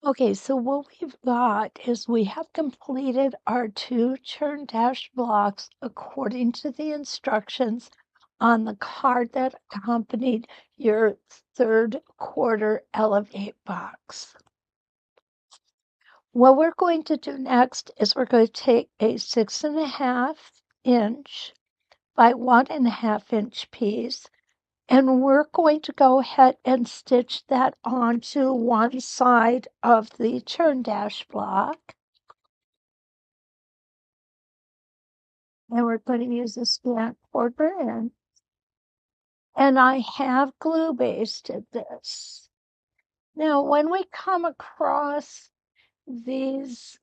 Okay, so what we've got is we have completed our 2 churn dash blocks according to the instructions on the card that accompanied your 3rd quarter Elevate box. What we're going to do next is we're going to take a 6.5 inch by 1.5 inch piece, and we're going to go ahead and stitch that onto one side of the churn dash block. And we're going to use a span quarter inch. And I have glue basted this. Now, when we come across these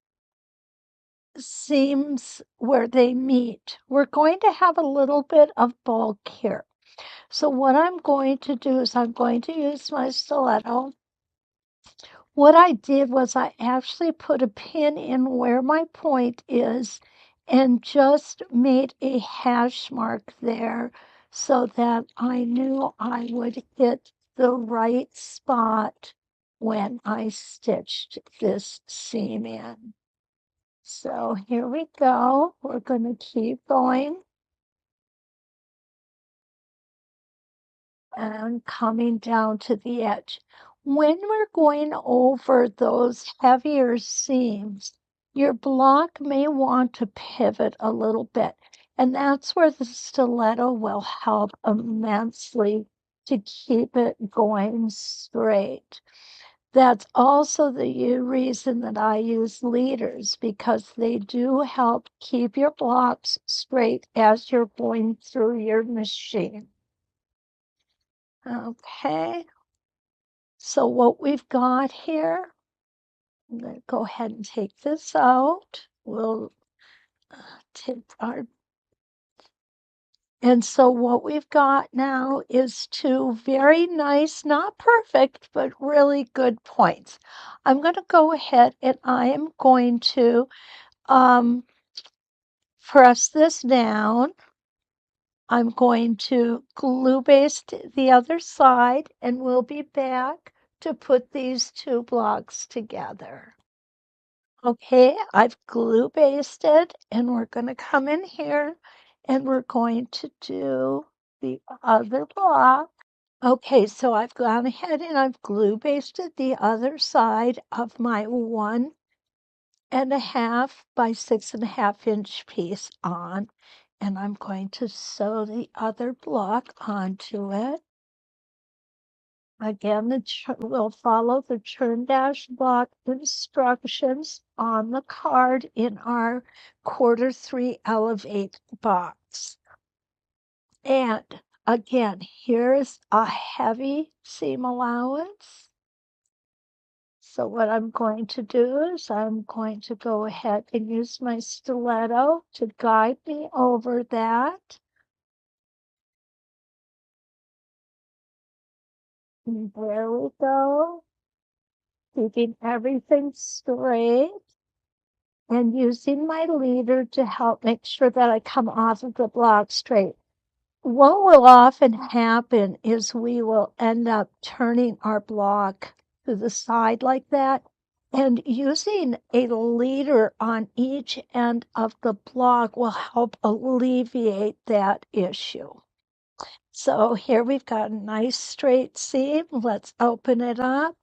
seams where they meet, we're going to have a little bit of bulk here. So what I'm going to do is I'm going to use my stiletto. What I did was I actually put a pin in where my point is and just made a hash mark there so that I knew I would hit the right spot when I stitched this seam in. So here we go. We're going to keep going and coming down to the edge. When we're going over those heavier seams, your block may want to pivot a little bit, and that's where the stiletto will help immensely to keep it going straight. That's also the reason that I use leaders, because they do help keep your blocks straight as you're going through your machine. Okay, so what we've got here, I'm going to go ahead and take this out. We'll take our, and so what we've got now is 2 very nice, not perfect, but really good points. I'm going to go ahead and I am going to press this down. I'm going to glue baste the other side, and we'll be back to put these 2 blocks together. Okay, I've glue basted, and we're going to come in here and we're going to do the other block. Okay, so I've gone ahead and I've glue basted the other side of my 1.5 by 6.5 inch piece on, and I'm going to sew the other block onto it. Again, we'll follow the churn dash block instructions on the card in our Q3 Elevate box. And again, here's a heavy seam allowance. So what I'm going to do is I'm going to go ahead and use my stiletto to guide me over that. And there we go. Keeping everything straight and using my leader to help make sure that I come off of the block straight. What will often happen is we will end up turning our block to the side like that, and using a leader on each end of the block will help alleviate that issue. So here we've got a nice straight seam. Let's open it up.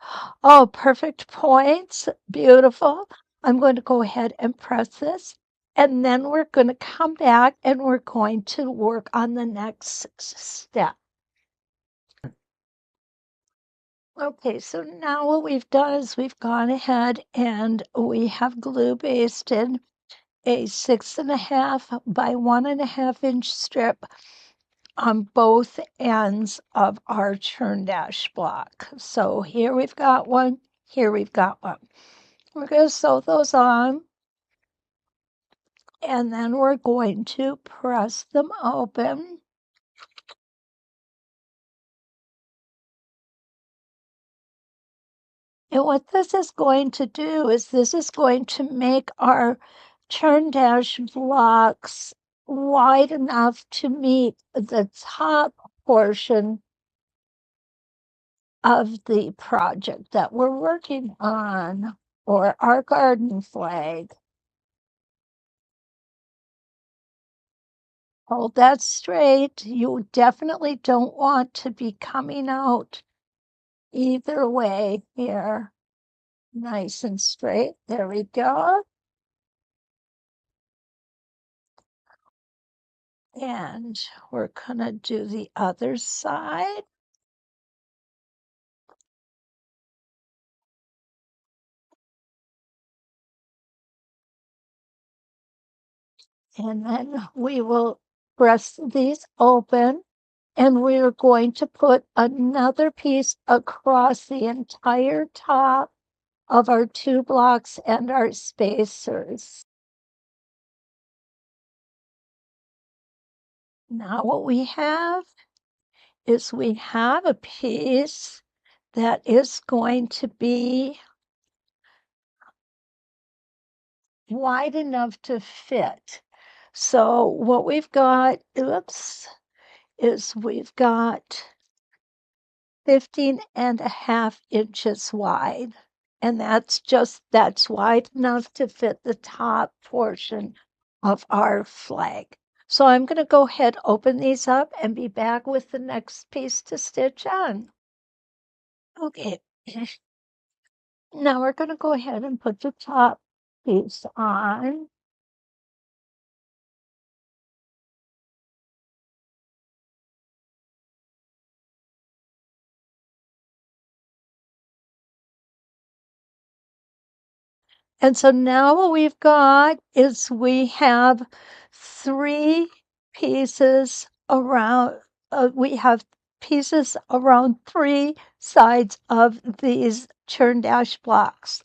Oh, perfect points. Beautiful. I'm going to go ahead and press this, and then we're going to come back and we're going to work on the next step. Okay, so now what we've done is we've gone ahead and we have glue basted a 6.5 by 1.5 inch strip on both ends of our churn dash block. So here we've got one, here we've got one. We're going to sew those on, and then we're going to press them open. And what this is going to do is this is going to make our churn dash blocks wide enough to meet the top portion of the project that we're working on, or our garden flag. Hold that straight. You definitely don't want to be coming out either way here. Nice and straight. There we go. And we're going to do the other side. And then we will press these open, and we're going to put another piece across the entire top of our 2 blocks and our spacers. Now what we have is we have a piece that is going to be wide enough to fit. So what we've got, is we've got 15.5 inches wide. And that's wide enough to fit the top portion of our flag. So I'm going to go ahead, open these up, and be back with the next piece to stitch on. Okay. Now we're going to go ahead and put the top piece on. And so now what we've got is we have 3 pieces around, we have pieces around 3 sides of these churn dash blocks.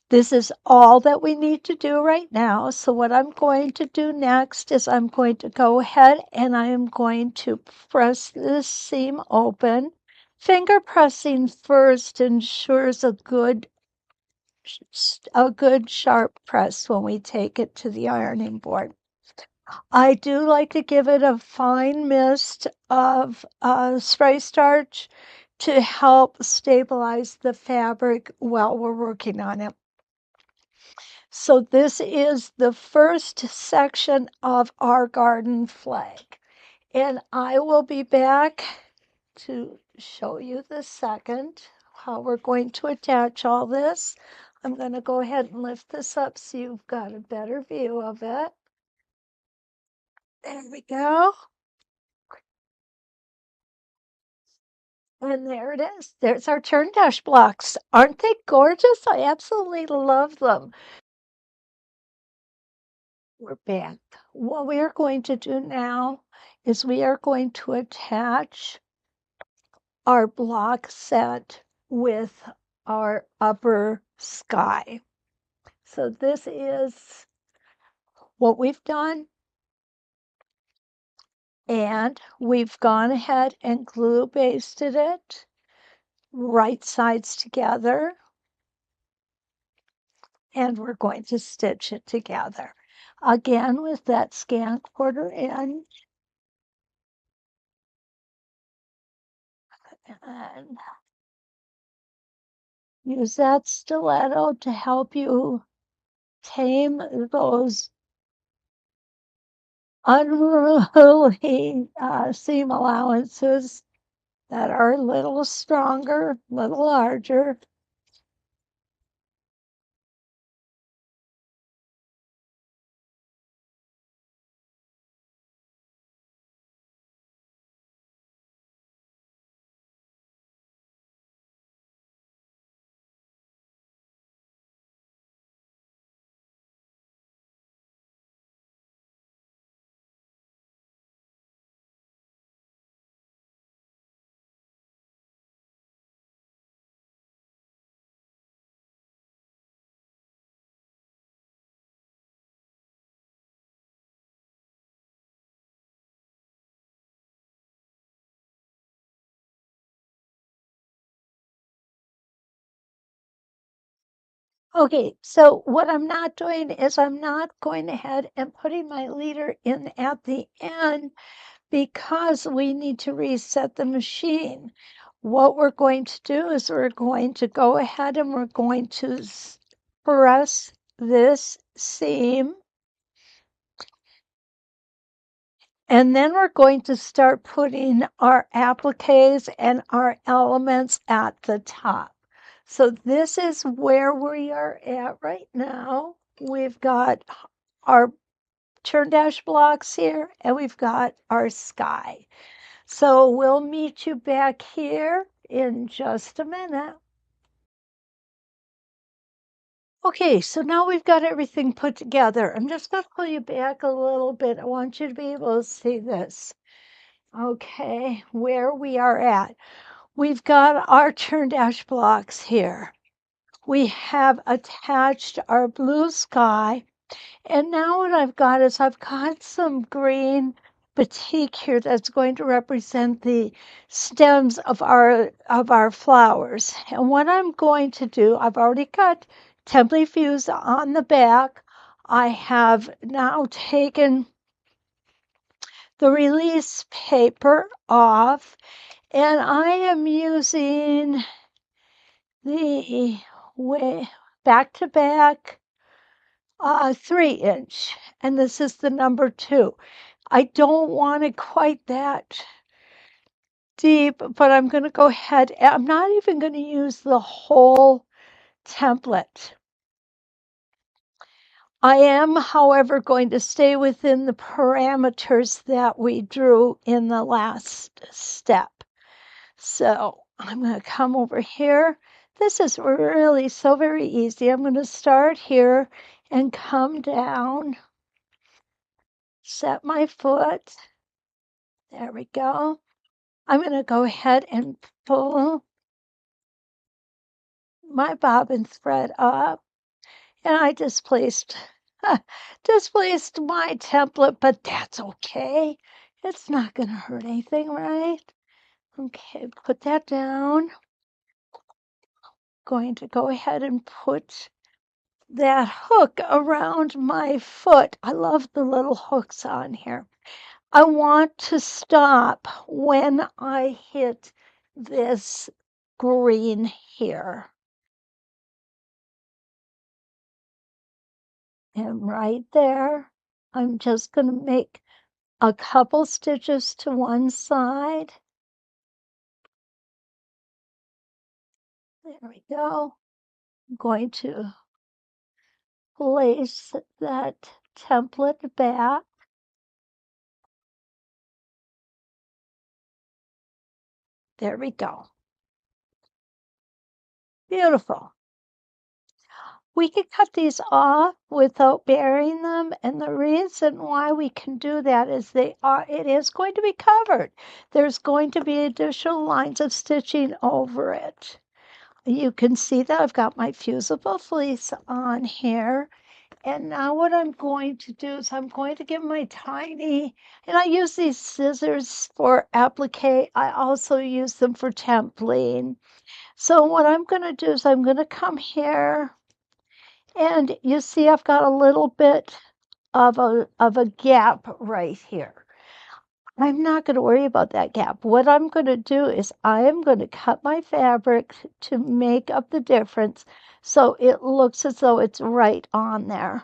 This is all that we need to do right now. So what I'm going to do next is I'm going to go ahead and I am going to press this seam open. Finger pressing first ensures a good sharp press when we take it to the ironing board. I do like to give it a fine mist of spray starch to help stabilize the fabric while we're working on it. So this is the first section of our garden flag, and I will be back to show you the second, how we're going to attach all this. I'm going to go ahead and lift this up so you've got a better view of it. There we go. And there it is. There's our turn dash blocks. Aren't they gorgeous? I absolutely love them. We're back. What we are going to do now is we are going to attach our block set with our upper sky. So this is what we've done. And we've gone ahead and glue basted it, right sides together. And we're going to stitch it together. Again, with that scan 1/4 inch. And use that stiletto to help you tame those unruly seam allowances that are a little stronger, a little larger. Okay, so what I'm not doing is I'm not going ahead and putting my leader in at the end because we need to reset the machine. what we're going to do is we're going to go ahead and we're going to press this seam. And then we're going to start putting our appliques and our elements at the top. So this is where we are at right now. We've got our turn dash blocks here and we've got our sky. So we'll meet you back here in just a minute. Okay, so now we've got everything put together. I'm just going to pull you back a little bit. I want you to be able to see this. Okay, where we are at. We've got our turn dash blocks here. We have attached our blue sky. And now what I've got is I've got some green batik here that's going to represent the stems of our flowers. And what I'm going to do, I've already got template views on the back. I have now taken the release paper off, and I am using the back to back 3-inch, and this is the number 2. I don't want it quite that deep, but I'm going to go ahead. I'm not even going to use the whole template. I am, however, going to stay within the parameters that we drew in the last step. So I'm going to come over here. This is really so very easy. I'm going to start here and come down, set my foot. There we go. I'm going to go ahead and pull my bobbin thread up, and I displaced displaced my template, but that's okay. It's not going to hurt anything, right? Okay, put that down. Going to go ahead and put that hook around my foot. I love the little hooks on here. I want to stop when I hit this green here. And right there, I'm just going to make a couple stitches to one side. There we go. I'm going to place that template back. There we go. Beautiful. We can cut these off without burying them, and the reason why we can do that is it is going to be covered. There's going to be additional lines of stitching over it. You can see that I've got my fusible fleece on here. And now what I'm going to do is I'm going to get my tiny, and I use these scissors for applique. I also use them for templing. So what I'm going to do is I'm going to come here, and you see I've got a little bit of a gap right here. I'm not going to worry about that gap. What I'm going to do is I am going to cut my fabric to make up the difference so it looks as though it's right on there.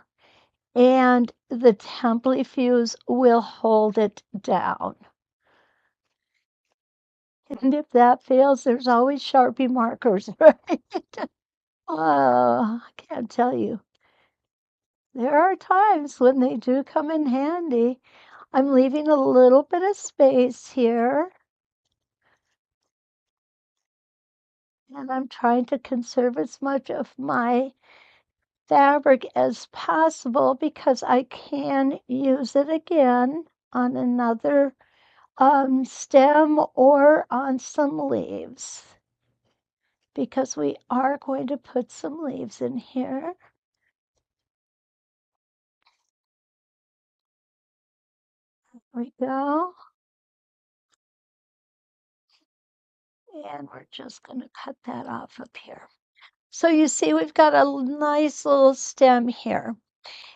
And the template fuse will hold it down. And if that fails, there's always Sharpie markers, right? Oh, I can't tell you. There are times when they do come in handy. I'm leaving a little bit of space here. And I'm trying to conserve as much of my fabric as possible because I can use it again on another stem or on some leaves, because we are going to put some leaves in here. There we go. And we're just going to cut that off up here. So you see we've got a nice little stem here.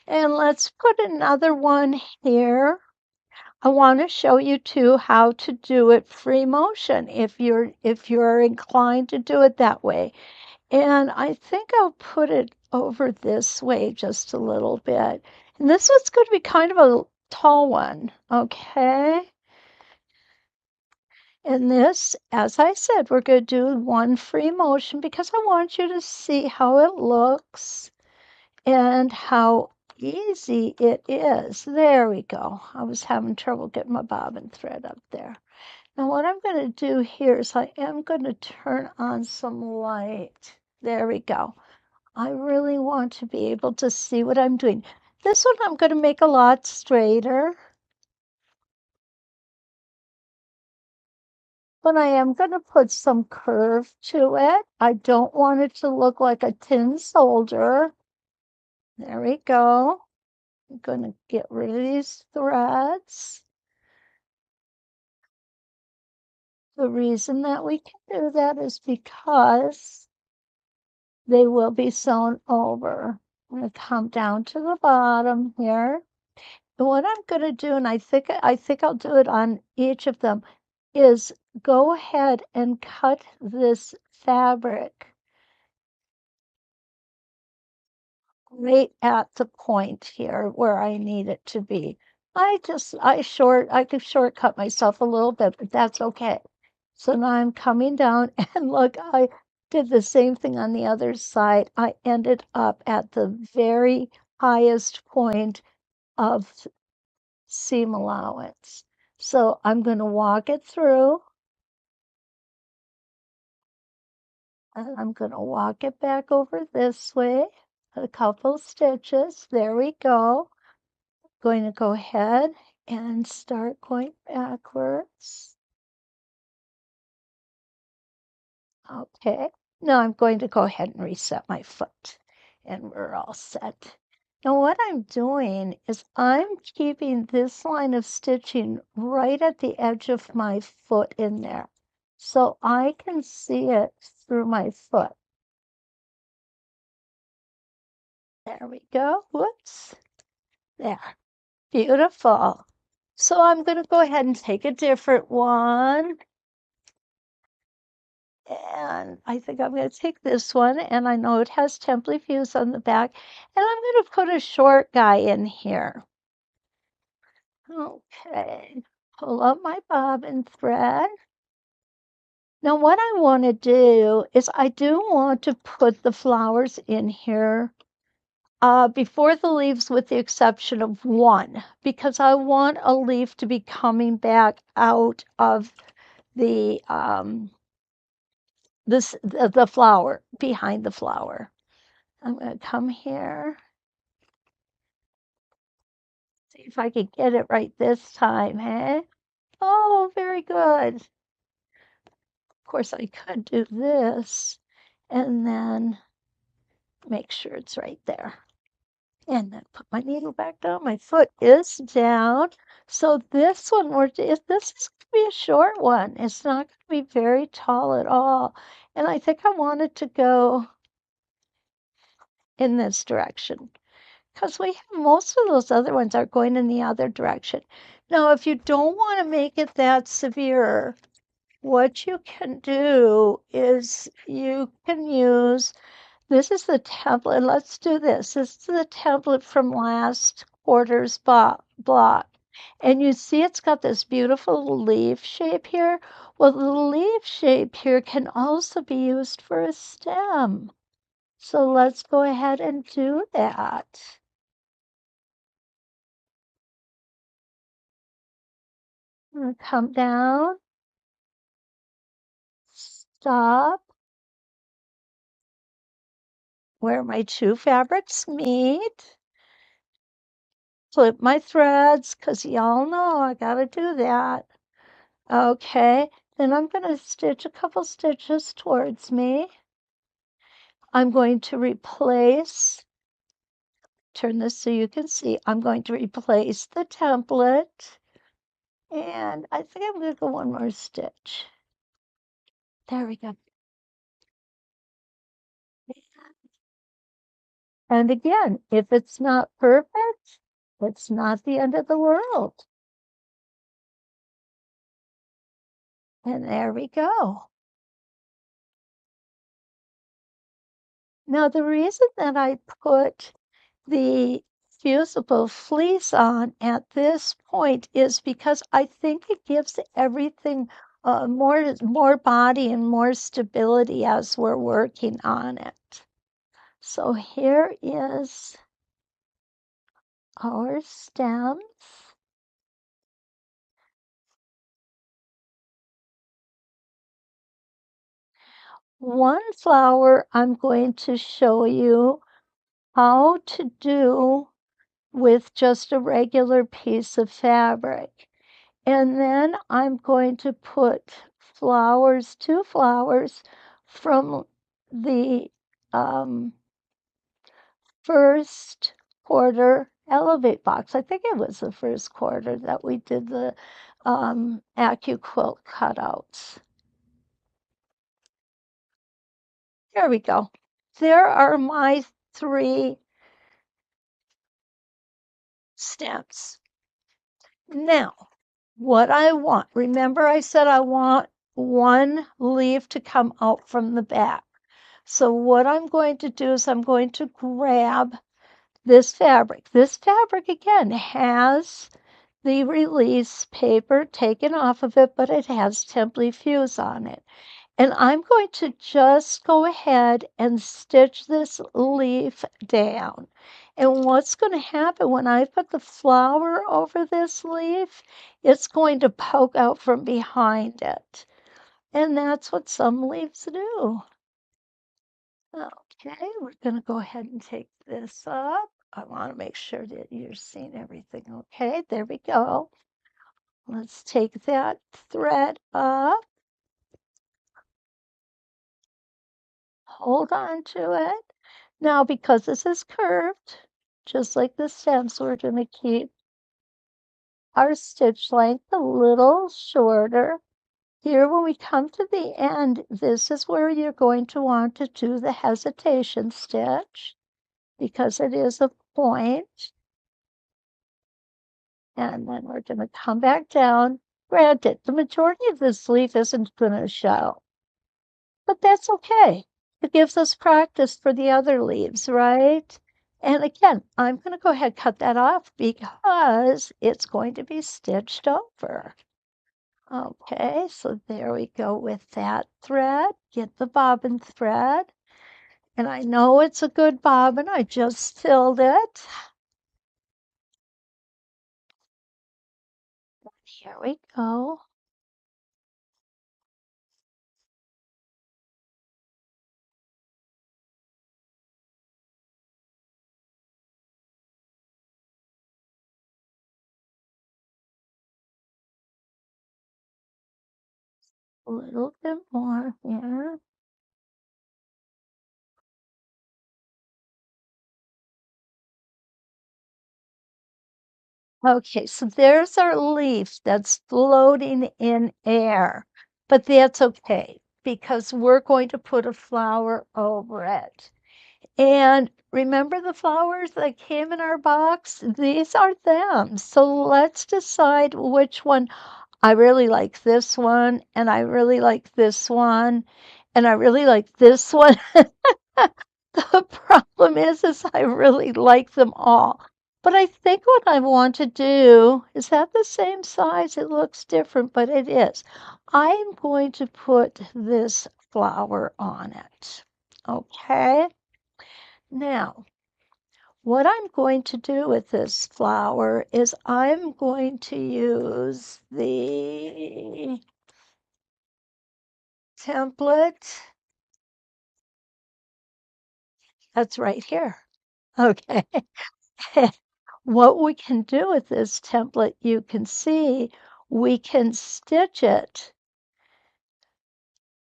And let's put another one here. I want to show you too how to do it free motion if you're inclined to do it that way. And I think I'll put it over this way just a little bit. And this one's going to be kind of a tall one, okay? And this, as I said, we're going to do one free motion because I want you to see how it looks and how easy it is. There we go. I was having trouble getting my bobbin thread up there. Now what I'm going to do here is I am going to turn on some light. There we go. I really want to be able to see what I'm doing. This one I'm going to make a lot straighter. But I am going to put some curve to it. I don't want it to look like a tin soldier. There we go. I'm going to get rid of these threads. The reason that we can do that is because they will be sewn over. I'm going to come down to the bottom here. And what I'm going to do, and I think I'll do it on each of them, is go ahead and cut this fabric right at the point here where I need it to be. I could shortcut myself a little bit, but that's okay. So now I'm coming down and look, I did the same thing on the other side. I ended up at the very highest point of seam allowance. So I'm going to walk it through. And I'm going to walk it back over this way, a couple stitches. There we go. Going to go ahead and start going backwards. Okay. Now I'm going to go ahead and reset my foot and we're all set. Now what I'm doing is I'm keeping this line of stitching right at the edge of my foot in there so I can see it through my foot. There we go. Whoops. There. Beautiful. So I'm going to go ahead and take a different one. And I think I'm going to take this one, and I know it has template views on the back, and I'm going to put a short guy in here. Okay, pull up my bobbin thread. Now what I want to do is I do want to put the flowers in here before the leaves with the exception of one, because I want a leaf to be coming back out of the the flower, behind the flower. I'm going to come here, see if I can get it right this time, hey? Oh, very good. Of course, I could do this and then make sure it's right there. And then put my needle back down. My foot is down. So this one, this is going to be a short one. It's not going to be very tall at all. And I think I want it to go in this direction, because we have most of those other ones are going in the other direction. Now, if you don't want to make it that severe, what you can do is you can use, this is the template. Let's do this. This is the template from last quarter's block. And you see it's got this beautiful leaf shape here. Well, the leaf shape here can also be used for a stem. So let's go ahead and do that. I'm going to come down, stop where my two fabrics meet, flip my threads, because y'all know I got to do that. Okay, then I'm going to stitch a couple stitches towards me. I'm going to replace, turn this so you can see, I'm going to replace the template, and I think I'm going to go one more stitch. There we go. And again, if it's not perfect, it's not the end of the world. And there we go. Now, the reason that I put the fusible fleece on at this point is because I think it gives everything more body and more stability as we're working on it. So here is our stems. One flower I'm going to show you how to do with just a regular piece of fabric. And then I'm going to put flowers, 2 flowers from the first quarter Elevate box. I think it was the first quarter that we did the AccuQuilt cutouts. There we go. There are my 3 stems. Now, what I want, remember I said I want one leaf to come out from the back. So what I'm going to do is I'm going to grab this fabric. This fabric, again, has the release paper taken off of it, but it has Simply Fuse on it. And I'm going to just go ahead and stitch this leaf down. And what's going to happen when I put the flower over this leaf, it's going to poke out from behind it. And that's what some leaves do. Okay, we're going to go ahead and take this up. I want to make sure that you're seeing everything. Okay, there we go. Let's take that thread up. Hold on to it. Now, because this is curved, just like the stems, we're going to keep our stitch length a little shorter. Here, when we come to the end, this is where you're going to want to do the hesitation stitch because it is a point. And then we're going to come back down. Granted, the majority of this leaf isn't going to show, but that's okay. It gives us practice for the other leaves, right? And again, I'm going to go ahead and cut that off because it's going to be stitched over. Okay, so there we go with that thread. Get the bobbin thread. And I know it's a good bobbin. I just filled it. Here we go. A little bit more here. Okay, so there's our leaf that's floating in air, but that's okay because we're going to put a flower over it. And remember the flowers that came in our box? These are them. So let's decide which one. I really like this one, and I really like this one, and I really like this one. The problem is I really like them all. But I think what I want to do is that the same size. It looks different, but it is. I am going to put this flower on it. Okay. Now, what I'm going to do with this flower is I'm going to use the template that's right here. Okay. What we can do with this template, you can see we can stitch it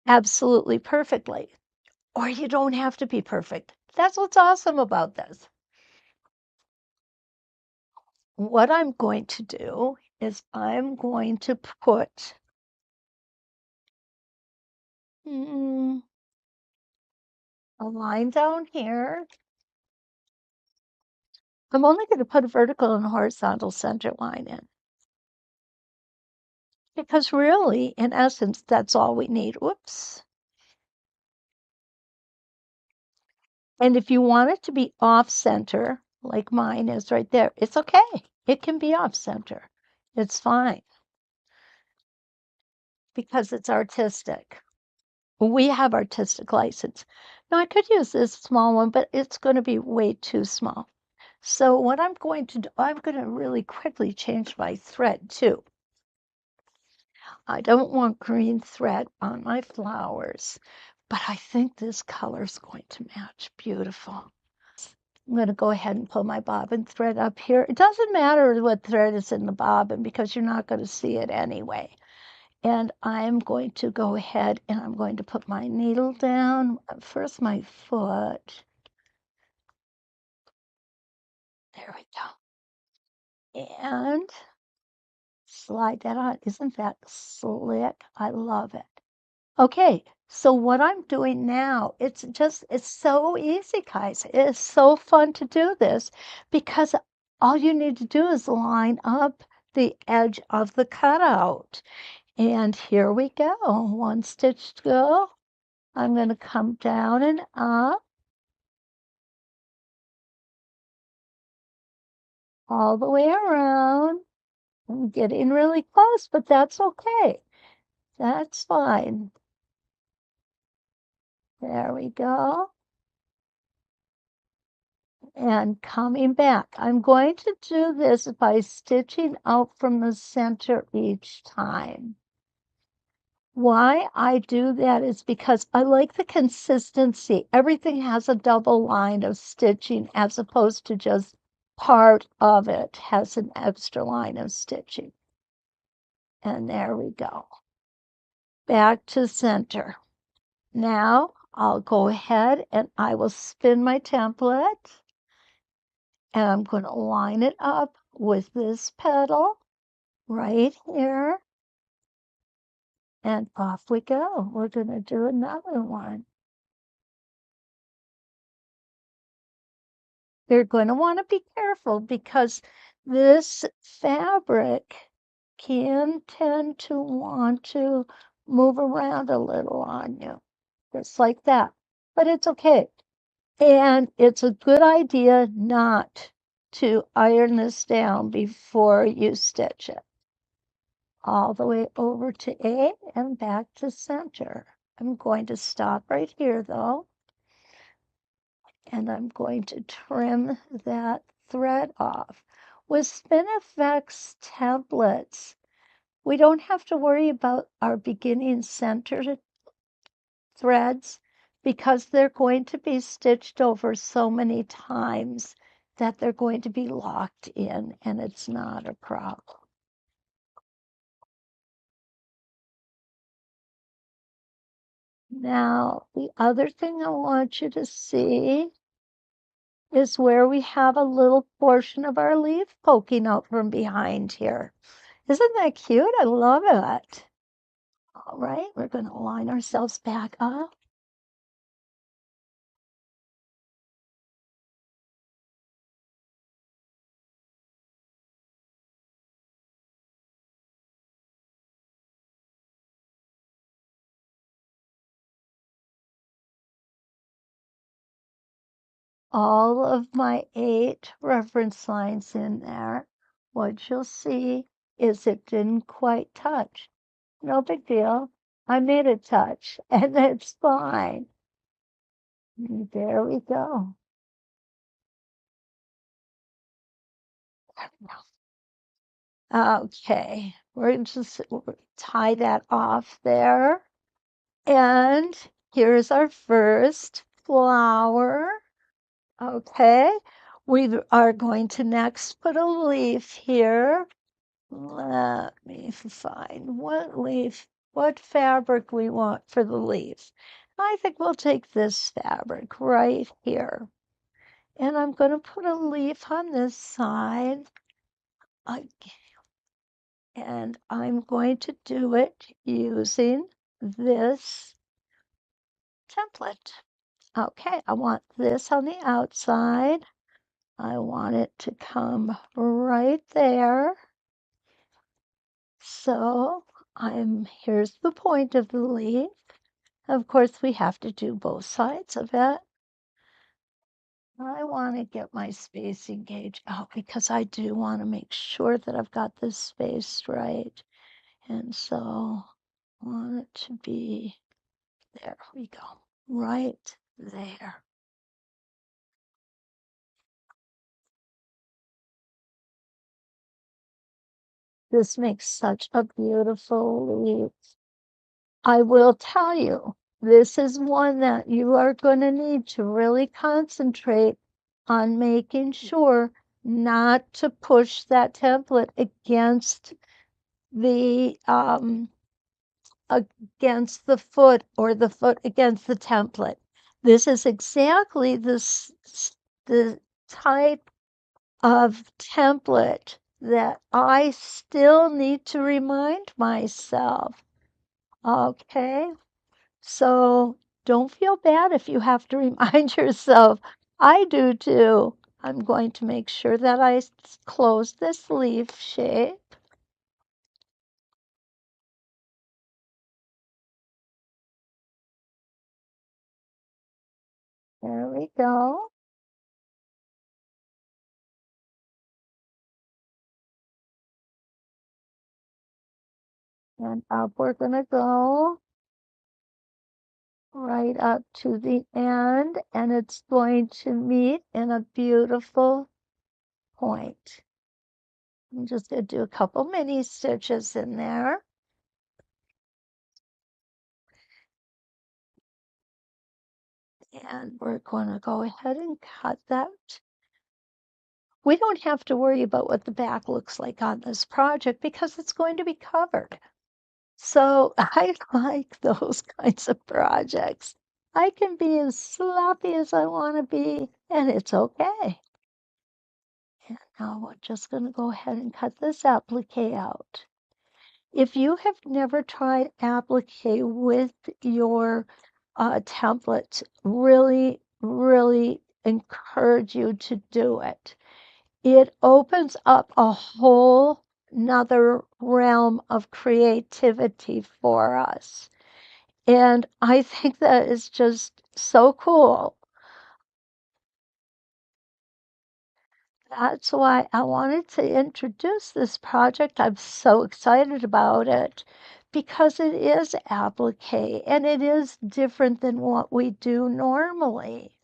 absolutely perfectly, or you don't have to be perfect. That's what's awesome about this. What I'm going to do is I'm going to put a line down here. I'm only going to put a vertical and horizontal center line in. because really, in essence, that's all we need. Whoops. And if you want it to be off center, like mine is right there, it's okay. It can be off center. It's fine because it's artistic. We have artistic license. Now, I could use this small one, but it's going to be way too small. So what I'm going to do, I'm going to really quickly change my thread too. I don't want green thread on my flowers, but I think this color is going to match beautiful. I'm going to go ahead and pull my bobbin thread up here. It doesn't matter what thread is in the bobbin because you're not going to see it anyway. And I'm going to go ahead and I'm going to put my needle down. First, my foot. There we go. And slide that on. Isn't that slick? I love it. Okay, so what I'm doing now, it's so easy, guys. It's so fun to do this because all you need to do is line up the edge of the cutout. And here we go. One stitch to go. I'm going to come down and up all the way around. I'm getting really close, but that's okay. That's fine. There we go. And coming back. I'm going to do this by stitching out from the center each time. Why I do that is because I like the consistency. Everything has a double line of stitching as opposed to just part of it has an extra line of stitching. And there we go. Back to center. Now I'll go ahead and I will spin my template. And I'm going to line it up with this petal right here. And off we go. We're going to do another one. You're going to want to be careful because this fabric can tend to want to move around a little on you, just like that. But it's okay. And it's a good idea not to iron this down before you stitch it. All the way over to A and back to center. I'm going to stop right here though, and I'm going to trim that thread off. With Spin-e-Fex templates, we don't have to worry about our beginning center threads because they're going to be stitched over so many times that they're going to be locked in and it's not a problem. Now, the other thing I want you to see is where we have a little portion of our leaf poking out from behind here. Isn't that cute? I love it. All right, we're going to line ourselves back up. All of my 8 reference lines in there. What you'll see is it didn't quite touch. No big deal. I made it touch, and it's fine. There we go. Okay, we're just tie that off there. And here's our first flower. Okay, we are going to next put a leaf here. Let me find what leaf, what fabric we want for the leaf. I think we'll take this fabric right here. And I'm going to put a leaf on this side. And I'm going to do it using this template. Okay, I want this on the outside. I want it to come right there. So Here's the point of the leaf. Of course, we have to do both sides of it. I want to get my spacing gauge out because I do want to make sure that I've got this spaced right. And so I want it to be, there we go, right there. This makes such a beautiful leaf. I will tell you, this is one that you are going to need to really concentrate on making sure not to push that template the against the foot or the foot against the template. This is exactly the type of template that I still need to remind myself. Okay, so don't feel bad if you have to remind yourself. I do too. I'm going to make sure that I close this leaf shape. There we go. And up we're going to go right up to the end, and it's going to meet in a beautiful point. I'm just going to do a couple mini stitches in there. And we're going to go ahead and cut that. We don't have to worry about what the back looks like on this project because it's going to be covered. So I like those kinds of projects. I can be as sloppy as I want to be, and it's okay. And now we're just going to go ahead and cut this applique out. If you have never tried applique with your template, really, really encourage you to do it. It opens up a whole another realm of creativity for us. And I think that is just so cool. That's why I wanted to introduce this project. I'm so excited about it because it is applique and it is different than what we do normally.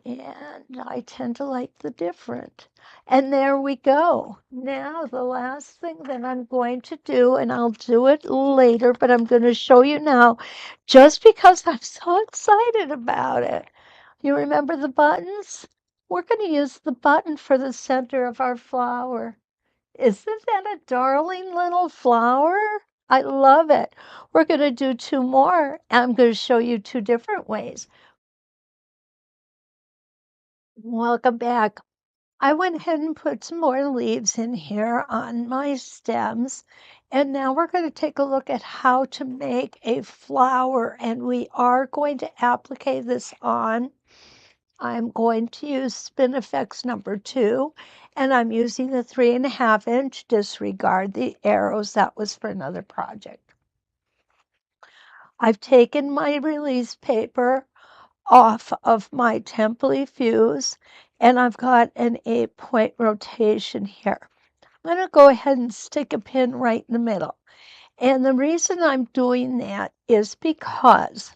And I tend to like the different. And there we go. Now, the last thing that I'm going to do, and I'll do it later, but I'm going to show you now just because I'm so excited about it. You remember the buttons? We're going to use the button for the center of our flower. Isn't that a darling little flower? I love it. We're going to do two more. I'm going to show you two different ways. Welcome back. I went ahead and put some more leaves in here on my stems. And now we're going to take a look at how to make a flower. And we are going to applique this on. I'm going to use Spin-e-Fex number 2. And I'm using the 3.5 inch. Disregard the arrows. That was for another project. I've taken my release paper off of my template fuse, and I've got an 8-point rotation here. I'm going to go ahead and stick a pin right in the middle. And the reason I'm doing that is because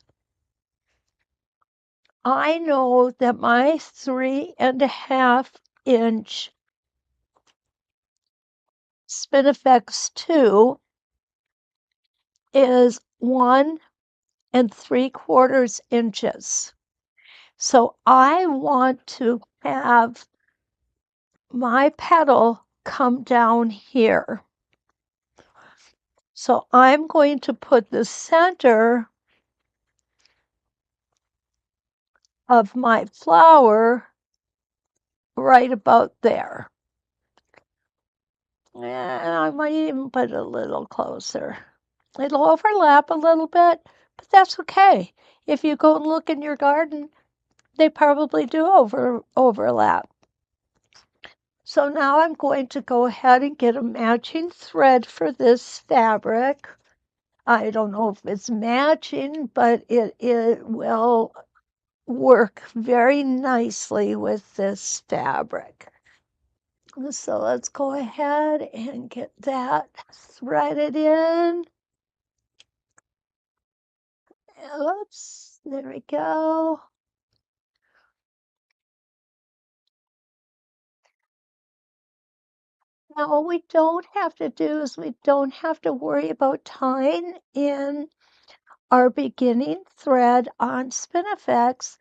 I know that my 3.5 inch Spin-e-Fex 2 is 1 3/4 inches. So I want to have my petal come down here. So I'm going to put the center of my flower right about there. And I might even put it a little closer. It'll overlap a little bit, but that's okay. If you go and look in your garden, they probably do overlap. So now I'm going to go ahead and get a matching thread for this fabric. I don't know if it's matching, but it will work very nicely with this fabric. So let's go ahead and get that threaded in. Oops, there we go. Now, what we don't have to do is we don't have to worry about tying in our beginning thread on Spin-e-Fex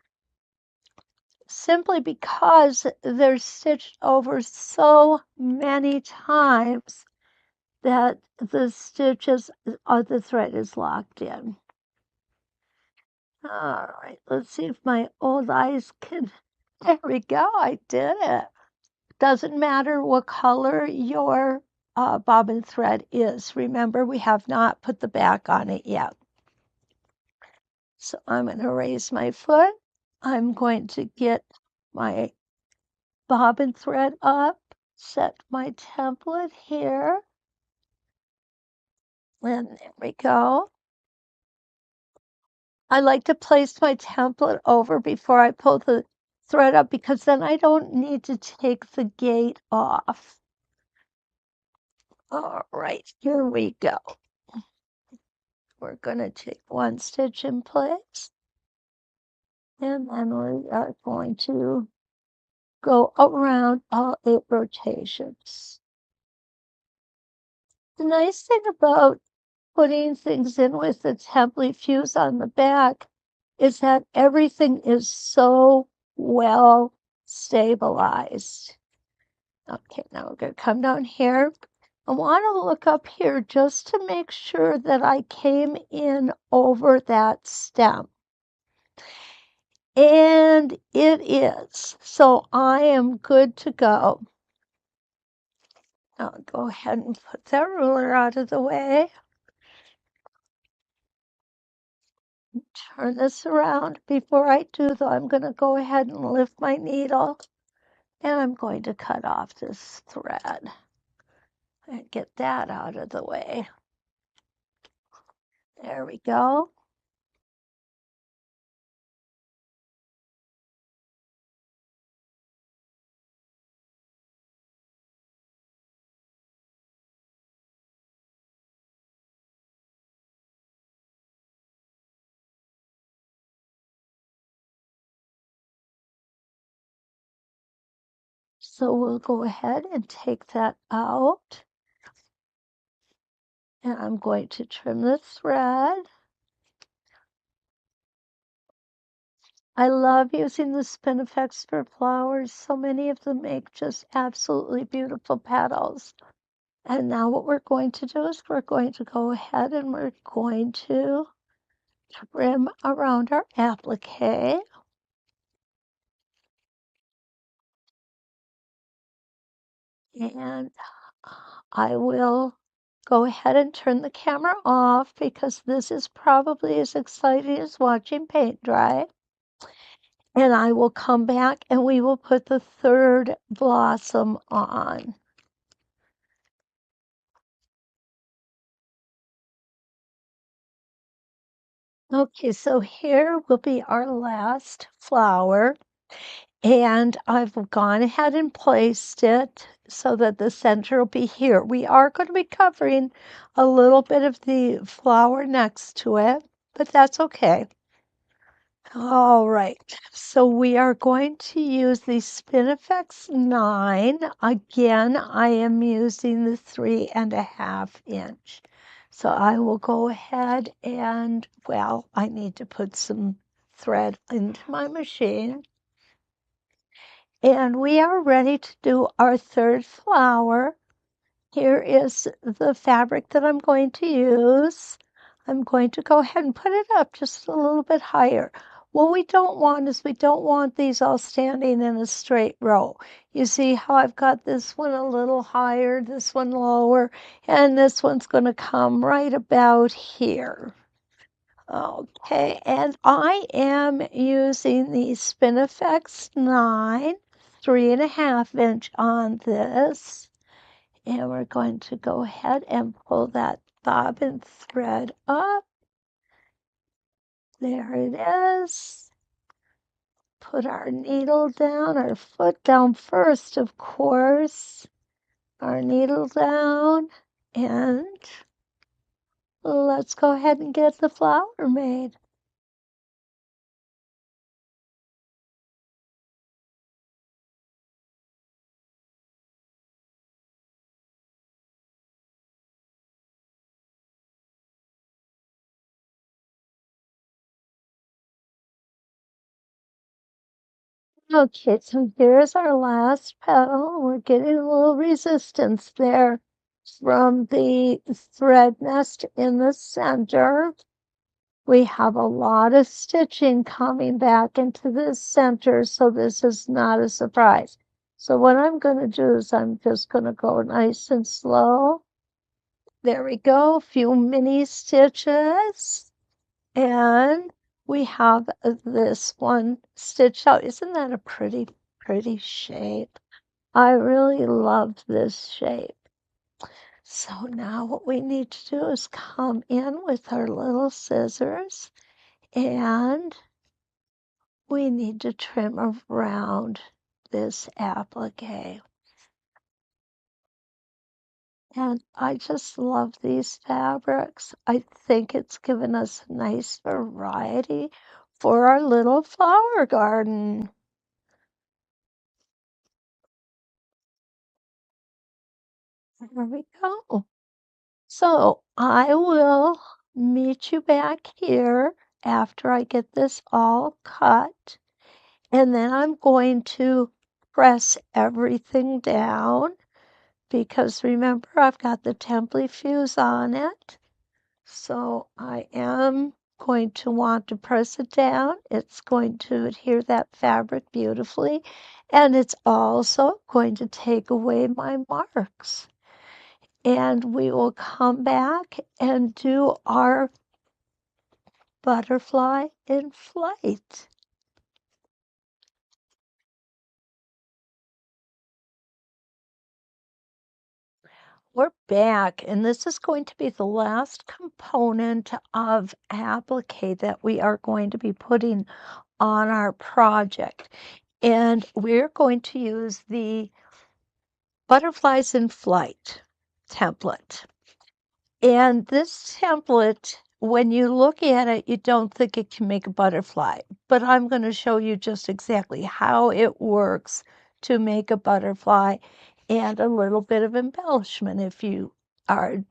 simply because they're stitched over so many times that the stitches of the thread is locked in. All right, let's see if my old eyes can. There we go, I did it. Doesn't matter what color your bobbin thread is. Remember, we have not put the back on it yet. So I'm going to raise my foot. I'm going to get my bobbin thread up, set my template here, and there we go. I like to place my template over before I pull the thread up because then I don't need to take the gate off. All right, here we go. We're going to take one stitch in place, and then we are going to go around all 8 rotations. The nice thing about putting things in with the template fuse on the back is that everything is so well stabilized. Okay, now we're going to come down here. I want to look up here just to make sure that I came in over that stem. And it is. So I am good to go. I'll go ahead and put that ruler out of the way. Turn this around. Before I do, though, I'm going to go ahead and lift my needle. And I'm going to cut off this thread and get that out of the way. There we go. So we'll go ahead and take that out. And I'm going to trim the thread. I love using the Spin-e-Fex for flowers. So many of them make just absolutely beautiful petals. And now what we're going to do is we're going to go ahead and we're going to trim around our applique. And I will go ahead and turn the camera off because this is probably as exciting as watching paint dry. And I will come back and we will put the third blossom on. Okay, so here will be our last flower. And I've gone ahead and placed it so that the center will be here. We are going to be covering a little bit of the flower next to it, but that's okay. All right, so we are going to use the Spin-e-Fex 9. Again, I am using the 3.5 inch. So I will go ahead and, well, I need to put some thread into my machine. And we are ready to do our third flower. Here is the fabric that I'm going to use. I'm going to go ahead and put it up just a little bit higher. What we don't want is we don't want these all standing in a straight row. You see how I've got this one a little higher, this one lower, and this one's going to come right about here. Okay, and I am using the Spin-e-Fex 9, 3.5 inch on this. And we're going to go ahead and pull that bobbin thread up. There it is. Put our needle down, our foot down first, of course. Our needle down, and let's go ahead and get the flower made. Okay, so here's our last petal. We're getting a little resistance there from the thread nest in the center. We have a lot of stitching coming back into the center, so this is not a surprise. So what I'm going to do is I'm just going to go nice and slow. There we go, a few mini stitches. And we have this one stitched out. Isn't that a pretty, pretty shape? I really love this shape. So now what we need to do is come in with our little scissors and we need to trim around this applique. And I just love these fabrics. I think it's given us a nice variety for our little flower garden. There we go. So I will meet you back here after I get this all cut. And then I'm going to press everything down because remember I've got the template fuse on it. So I am going to want to press it down. It's going to adhere that fabric beautifully. And it's also going to take away my marks. And we will come back and do our butterfly in flight. We're back, and this is going to be the last component of applique that we are going to be putting on our project. And we're going to use the Butterflies in Flight template. And this template, when you look at it, you don't think it can make a butterfly, but I'm going to show you just exactly how it works to make a butterfly and a little bit of embellishment if you are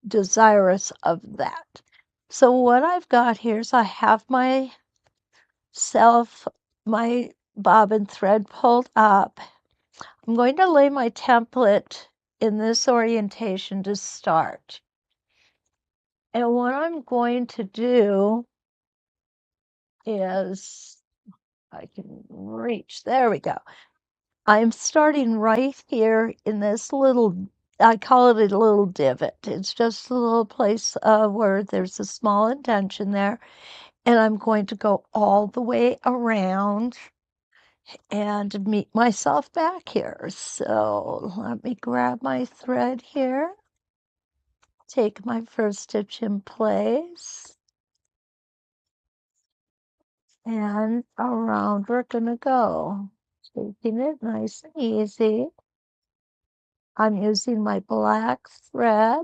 desirous of that. So what I've got here is I have my bobbin thread pulled up. I'm going to lay my template in this orientation to start. And what I'm going to do is, I can reach, there we go. I'm starting right here in this little, I call it a little divot. It's just a little place where there's a small indentation there. And I'm going to go all the way around and meet myself back here. So let me grab my thread here, take my first stitch in place, and around we're gonna go. Taking it nice and easy. I'm using my black thread.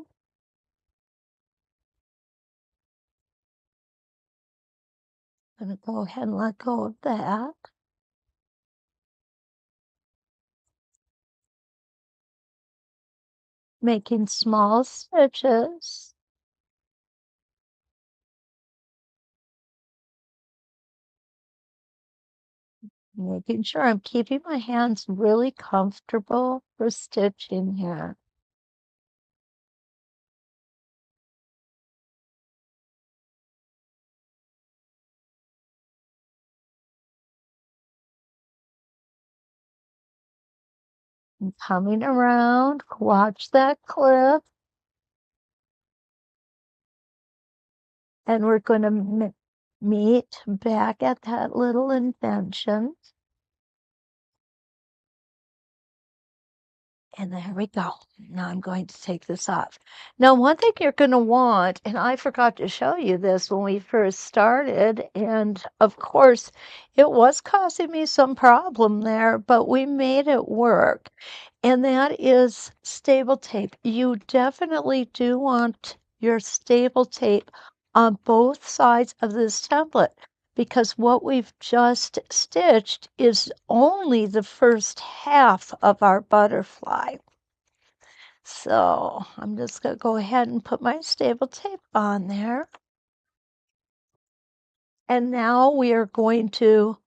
I'm gonna go ahead and let go of that. Making small stitches. Making sure I'm keeping my hands really comfortable for stitching here. And coming around, watch that clip. And we're going to meet back at that little indentation. And there we go. Now I'm going to take this off. Now, one thing you're going to want, and I forgot to show you this when we first started, and of course, it was causing me some problem there, but we made it work. And that is stable tape. You definitely do want your stable tape on both sides of this template because what we've just stitched is only the first half of our butterfly. So I'm just going to go ahead and put my stable tape on there. And now we are going to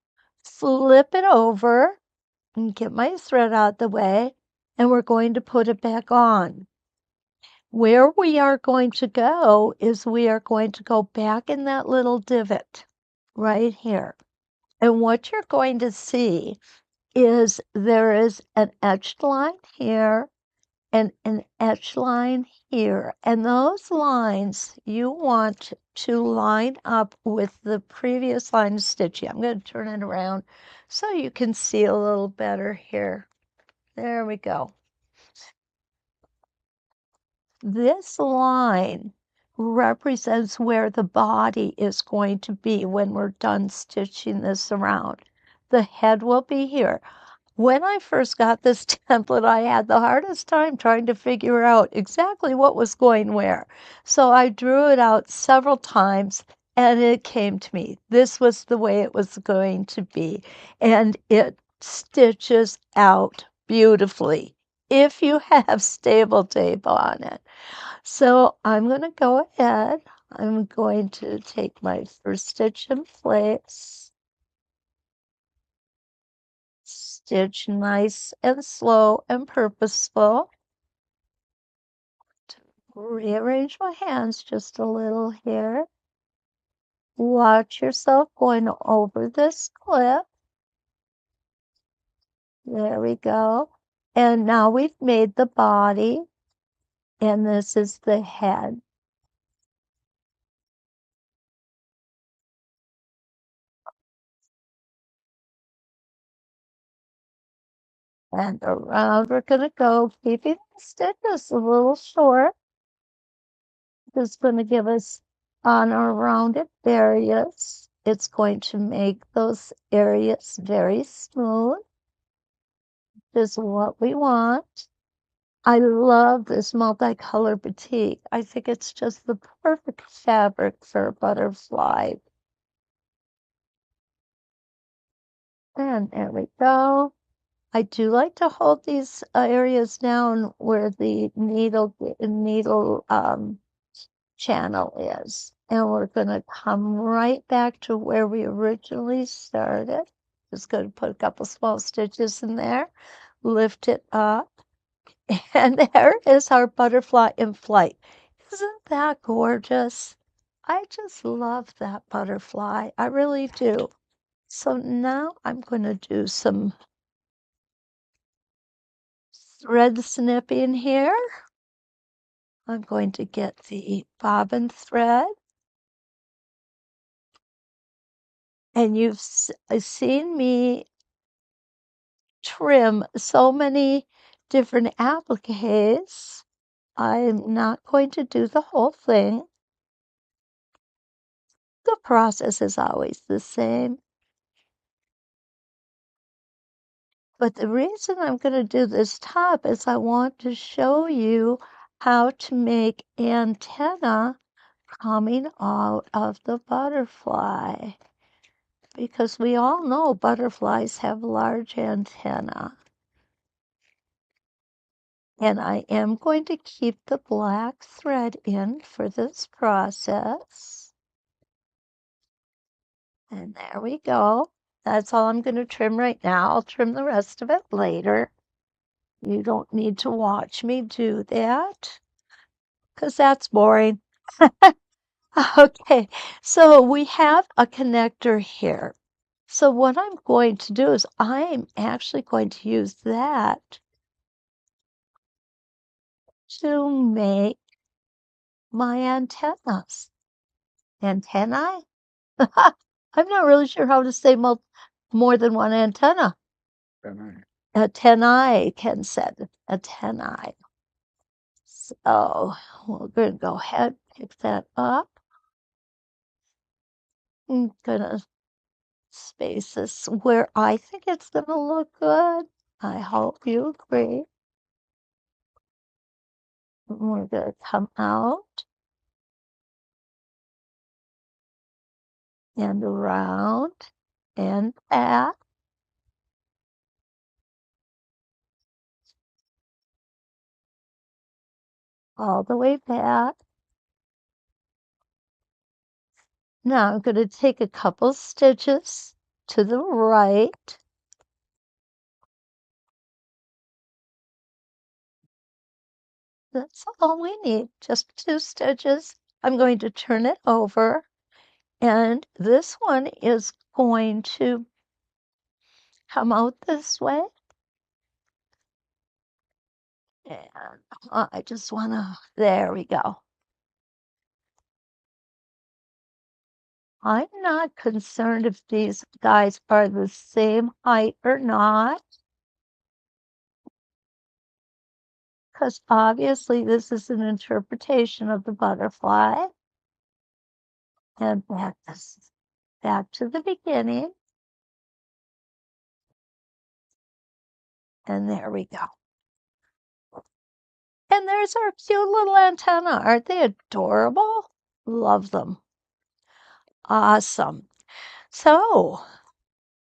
flip it over and get my thread out the way, and we're going to put it back on. Where we are going to go is we are going to go back in that little divot right here. And what you're going to see is there is an etched line here and an etched line here. And those lines you want to line up with the previous line of stitching. I'm going to turn it around so you can see a little better here. There we go. This line represents where the body is going to be when we're done stitching this around. The head will be here. When I first got this template, I had the hardest time trying to figure out exactly what was going where. So I drew it out several times and it came to me. This was the way it was going to be. And it stitches out beautifully if you have stable tape on it. So I'm going to go ahead. I'm going to take my first stitch in place. Stitch nice and slow and purposeful. Rearrange my hands just a little here. Watch yourself going over this clip. There we go. And now we've made the body, and this is the head. And around we're going to go, keeping the stitches a little short. This is going to give us on our rounded areas. It's going to make those areas very smooth. This is what we want. I love this multicolor batik. I think it's just the perfect fabric for a butterfly. And there we go. I do like to hold these areas down where the needle channel is. And we're going to come right back to where we originally started. Just going to put a couple small stitches in there, lift it up, and there is our butterfly in flight. Isn't that gorgeous? I just love that butterfly. I really do. So now I'm going to do some thread snipping here. I'm going to get the bobbin thread. And you've seen me trim so many different appliques. I'm not going to do the whole thing. The process is always the same. But the reason I'm going to do this top is I want to show you how to make antenna coming out of the butterfly. Because we all know butterflies have large antenna. And I am going to keep the black thread in for this process. And there we go. That's all I'm going to trim right now. I'll trim the rest of it later. You don't need to watch me do that because that's boring. Okay, so we have a connector here. So what I'm going to do is I'm actually going to use that to make my antennas. Antennae? I'm not really sure how to say more than one antenna. Antennae, Ken said. antennae. So we're going to go ahead, pick that up. I'm going to space this where I think it's going to look good. I hope you agree. We're going to come out and around and back. All the way back. Now I'm going to take a couple stitches to the right. That's all we need, just 2 stitches. I'm going to turn it over, and this one is going to come out this way. And I just want to, there we go. I'm not concerned if these guys are the same height or not, because obviously this is an interpretation of the butterfly. And back to the beginning. And there we go. And there's our cute little antenna. Aren't they adorable? Love them. Awesome. So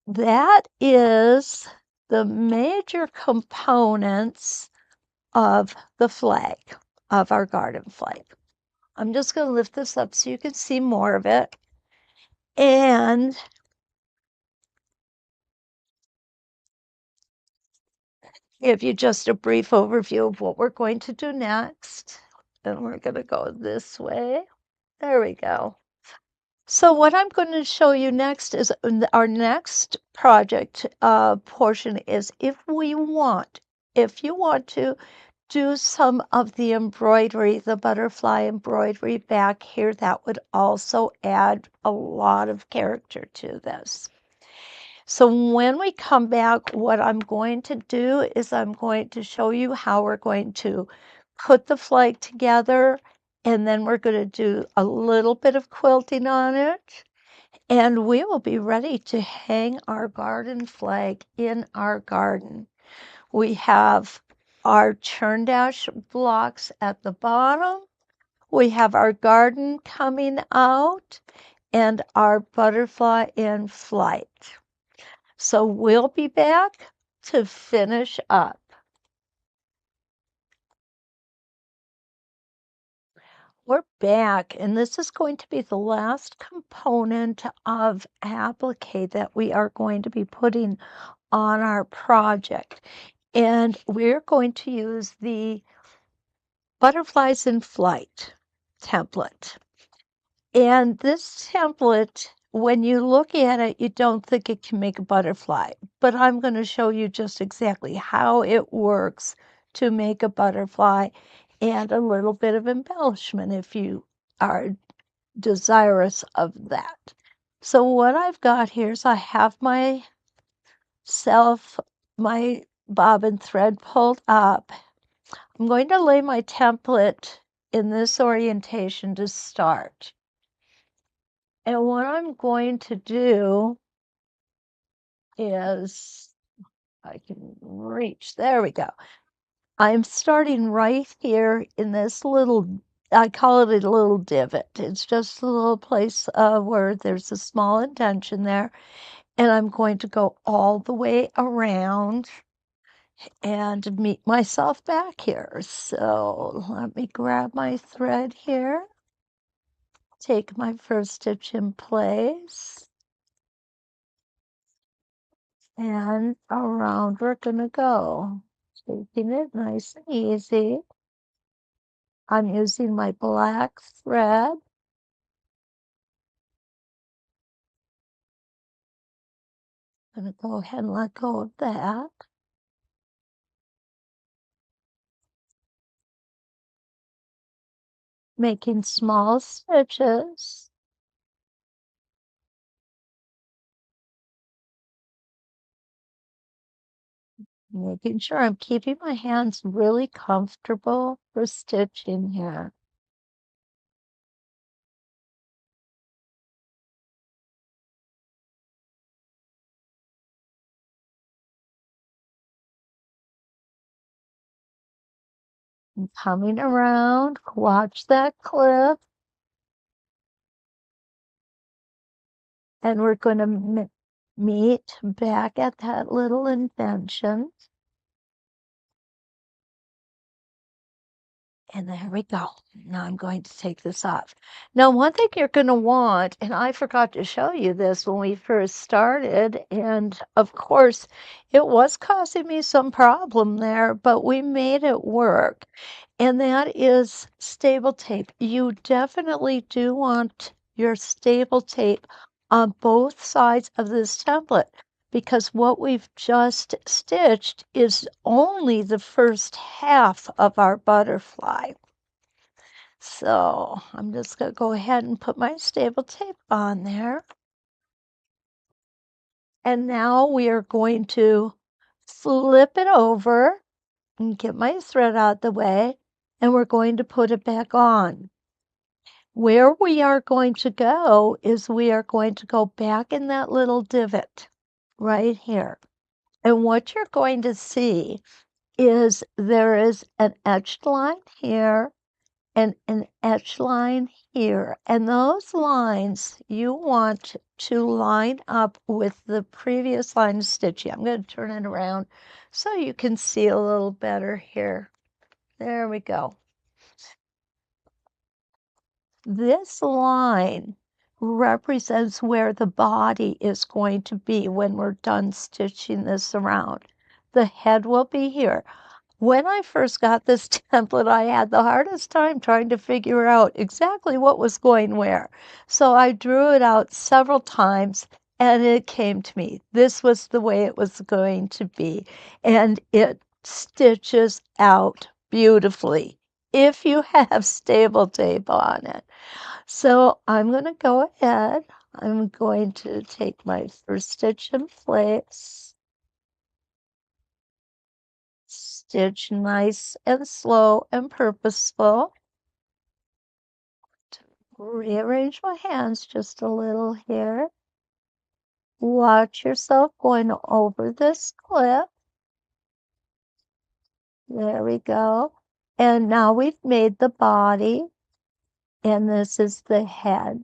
that is the major components of the flag, of our garden flag. I'm just going to lift this up so you can see more of it. And give you just a brief overview of what we're going to do next. And we're going to go this way. There we go. So what I'm going to show you next is our next project portion is if you want to do some of the embroidery, the butterfly embroidery back here, that would also add a lot of character to this. So when we come back, what I'm going to do is I'm going to show you how we're going to put the flag together, and then we're going to do a little bit of quilting on it, and we will be ready to hang our garden flag in our garden. We have our churn dash blocks at the bottom. We have our garden coming out and our butterfly in flight. So we'll be back to finish up. We're back, and this is going to be the last component of applique that we are going to be putting on our project. And we're going to use the Butterflies in Flight template. And this template, when you look at it, you don't think it can make a butterfly, but I'm going to show you just exactly how it works to make a butterfly and a little bit of embellishment if you are desirous of that. So what I've got here is I have my bobbin thread pulled up. I'm going to lay my template in this orientation to start. And what I'm going to do is, I can reach, there we go. I'm starting right here in this little, I call it a little divot. It's just a little place where there's a small indentation there. And I'm going to go all the way around and meet myself back here. So let me grab my thread here. Take my first stitch in place, and around we're gonna go, taking it nice and easy. I'm using my black thread. I'm gonna go ahead and let go of that. Making small stitches. Making sure I'm keeping my hands really comfortable for stitching here. And coming around, watch that clip, and we're going to meet back at that little indention. And there we go. Now I'm going to take this off. Now, one thing you're going to want, and I forgot to show you this when we first started, and of course, it was causing me some problem there, but we made it work. And that is stable tape. You definitely do want your stable tape on both sides of this template because what we've just stitched is only the first half of our butterfly. So I'm just going to go ahead and put my stable tape on there. And now we are going to flip it over and get my thread out the way, and we're going to put it back on. Where we are going to go is we are going to go back in that little divot right here. And what you're going to see is there is an edged line here and an edge line here. And those lines you want to line up with the previous line of stitching. I'm going to turn it around so you can see a little better here. There we go. This line represents where the body is going to be when we're done stitching this around. The head will be here. When I first got this template, I had the hardest time trying to figure out exactly what was going where. So I drew it out several times and it came to me. This was the way it was going to be. And it stitches out beautifully if you have stable tape on it. So I'm going to go ahead. I'm going to take my first stitch in place. Stitch nice and slow and purposeful. Rearrange my hands just a little here. Watch yourself going over this clip. There we go. And now we've made the body, and this is the head.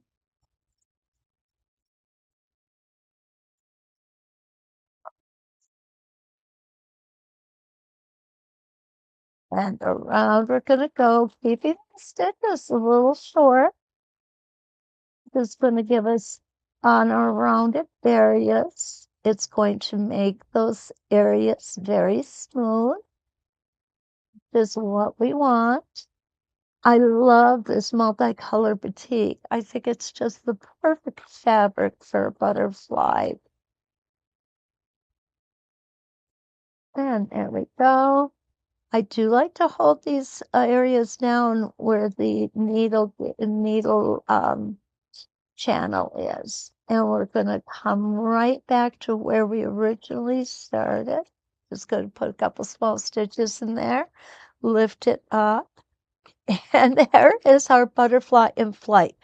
And around we're going to go, keeping the stitches a little short. This is going to give us on our rounded areas. It's going to make those areas very smooth. This is what we want. I love this multicolor batik. I think it's just the perfect fabric for a butterfly. And there we go. I do like to hold these areas down where the needle channel is. And we're going to come right back to where we originally started. Just going to put a couple small stitches in there, lift it up, and there is our butterfly in flight.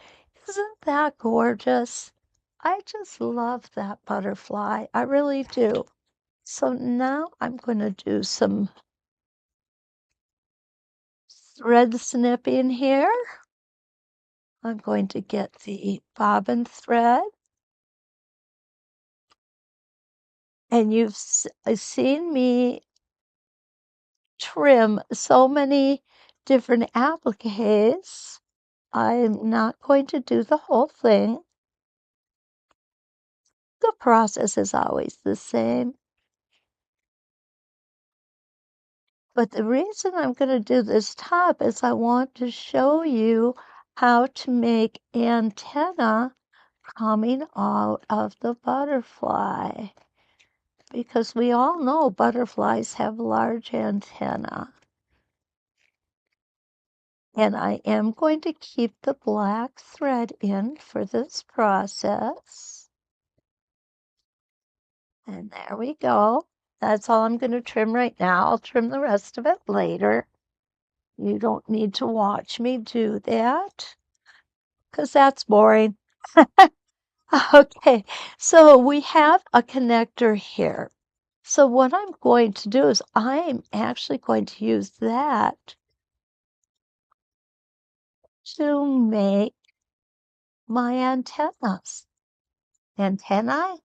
Isn't that gorgeous? I just love that butterfly. I really do. So now I'm going to do some thread snipping here. I'm going to get the bobbin thread. And you've seen me trim so many different appliques. I'm not going to do the whole thing. The process is always the same. But the reason I'm going to do this top is I want to show you how to make antenna coming out of the butterfly. Because we all know butterflies have large antennae. And I am going to keep the black thread in for this process. And there we go. That's all I'm going to trim right now. I'll trim the rest of it later. You don't need to watch me do that because that's boring. Okay, so we have a connector here. So what I'm going to do is I'm actually going to use that to make my antennas. Antennae?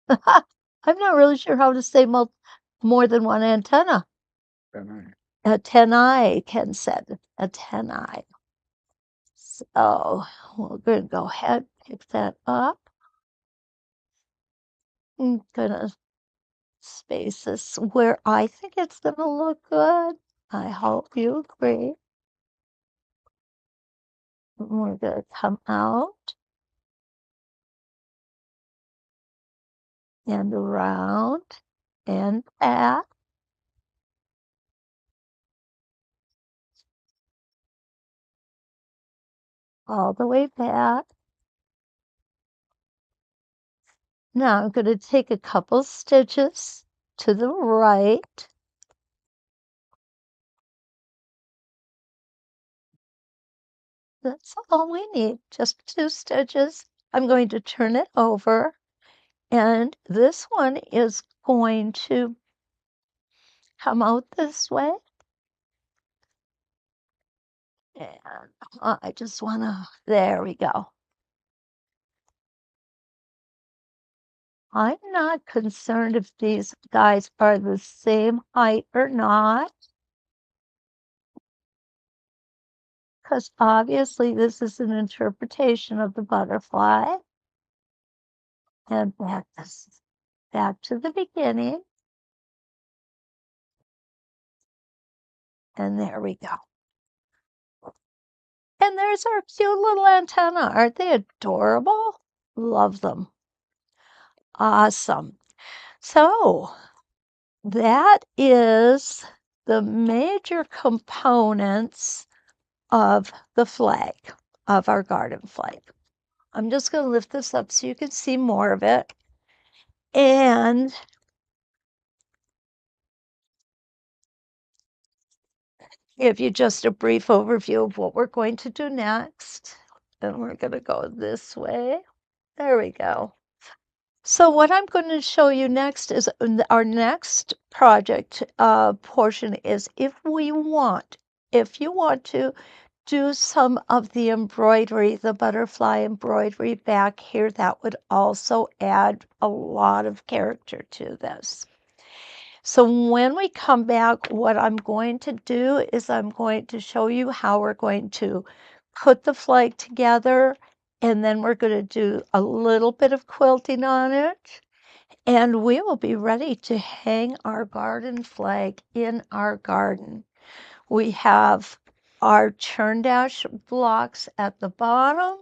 I'm not really sure how to say more than one antenna. Antennae, Ken said. Antennae. So we're going to go ahead, pick that up. I'm going to space this where I think it's going to look good. I hope you agree. We're going to come out and around and back. All the way back. Now I'm going to take a couple stitches to the right. That's all we need, just 2 stitches. I'm going to turn it over, and this one is going to come out this way. And I just want to, there we go. I'm not concerned if these guys are the same height or not, because obviously this is an interpretation of the butterfly. And back to the beginning. And there we go. And there's our cute little antenna. Aren't they adorable? Love them. Awesome. So that is the major components of the flag, of our garden flag. I'm just going to lift this up so you can see more of it. And give you just a brief overview of what we're going to do next. And we're going to go this way. There we go. So what I'm going to show you next is our next project portion is if you want to do some of the embroidery, the butterfly embroidery back here, that would also add a lot of character to this. So when we come back, what I'm going to do is I'm going to show you how we're going to put the flag together, and then we're going to do a little bit of quilting on it, and we will be ready to hang our garden flag in our garden. We have our churn dash blocks at the bottom.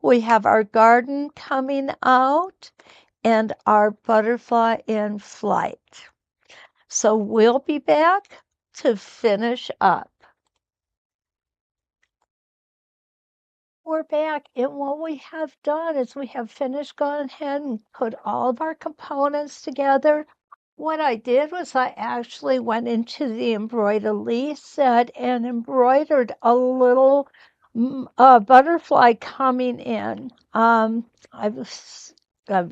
We have our garden coming out and our butterfly in flight. So we'll be back to finish up. We're back, and what we have done is we have gone ahead and put all of our components together. What I did was I actually went into the embroidery set and embroidered a little butterfly coming in. I've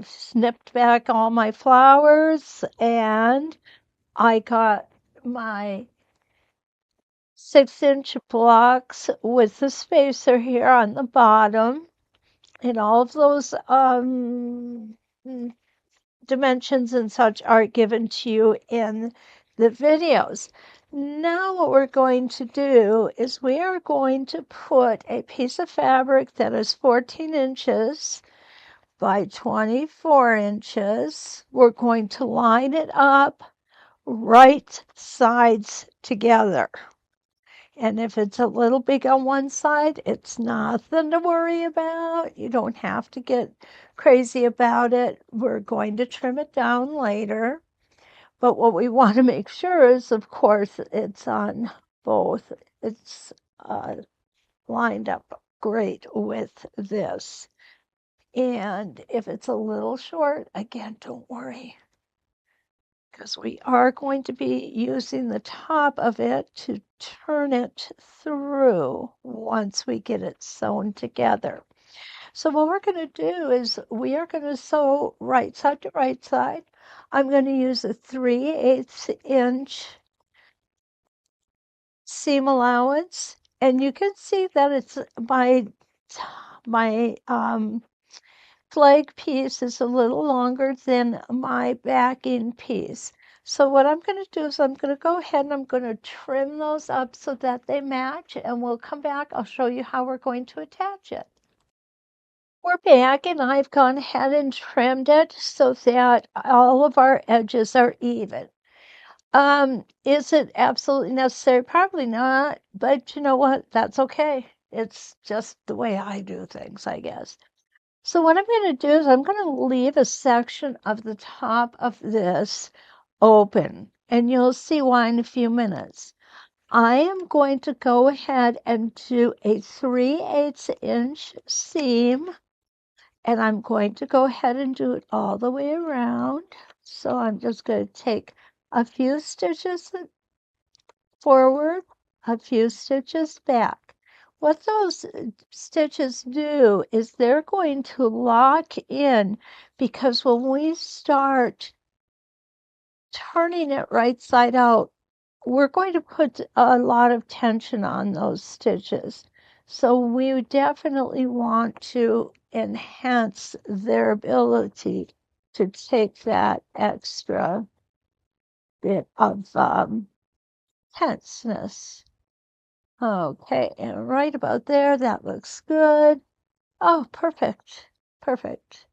snipped back all my flowers, and I got my 6-inch blocks with the spacer here on the bottom, and all of those dimensions and such are given to you in the videos. Now what we're going to do is we are going to put a piece of fabric that is 14 inches by 24 inches. We're going to line it up right sides together. And if it's a little big on one side, it's nothing to worry about. You don't have to get crazy about it. We're going to trim it down later. But what we want to make sure is, of course, it's on both. It's lined up great with this. And if it's a little short, again, don't worry. because we are going to be using the top of it to turn it through once we get it sewn together. So what we're going to do is we are going to sew right side to right side. I'm going to use a 3/8 inch seam allowance, and you can see that it's my flag piece is a little longer than my backing piece. So what I'm going to do is I'm going to go ahead and I'm going to trim those up so that they match, and we'll come back. I'll show you how we're going to attach it. We're back, and I've gone ahead and trimmed it so that all of our edges are even. Is it absolutely necessary? Probably not, but you know what? That's okay. It's just the way I do things, I guess. So what I'm going to do is I'm going to leave a section of the top of this open, and you'll see why in a few minutes. I am going to go ahead and do a 3/8 inch seam, and I'm going to go ahead and do it all the way around. So I'm just going to take a few stitches forward, a few stitches back. What those stitches do is they're going to lock in, because when we start turning it right side out, we're going to put a lot of tension on those stitches. So we definitely want to enhance their ability to take that extra bit of tenseness. Okay, and right about there, that looks good. Oh, perfect, perfect.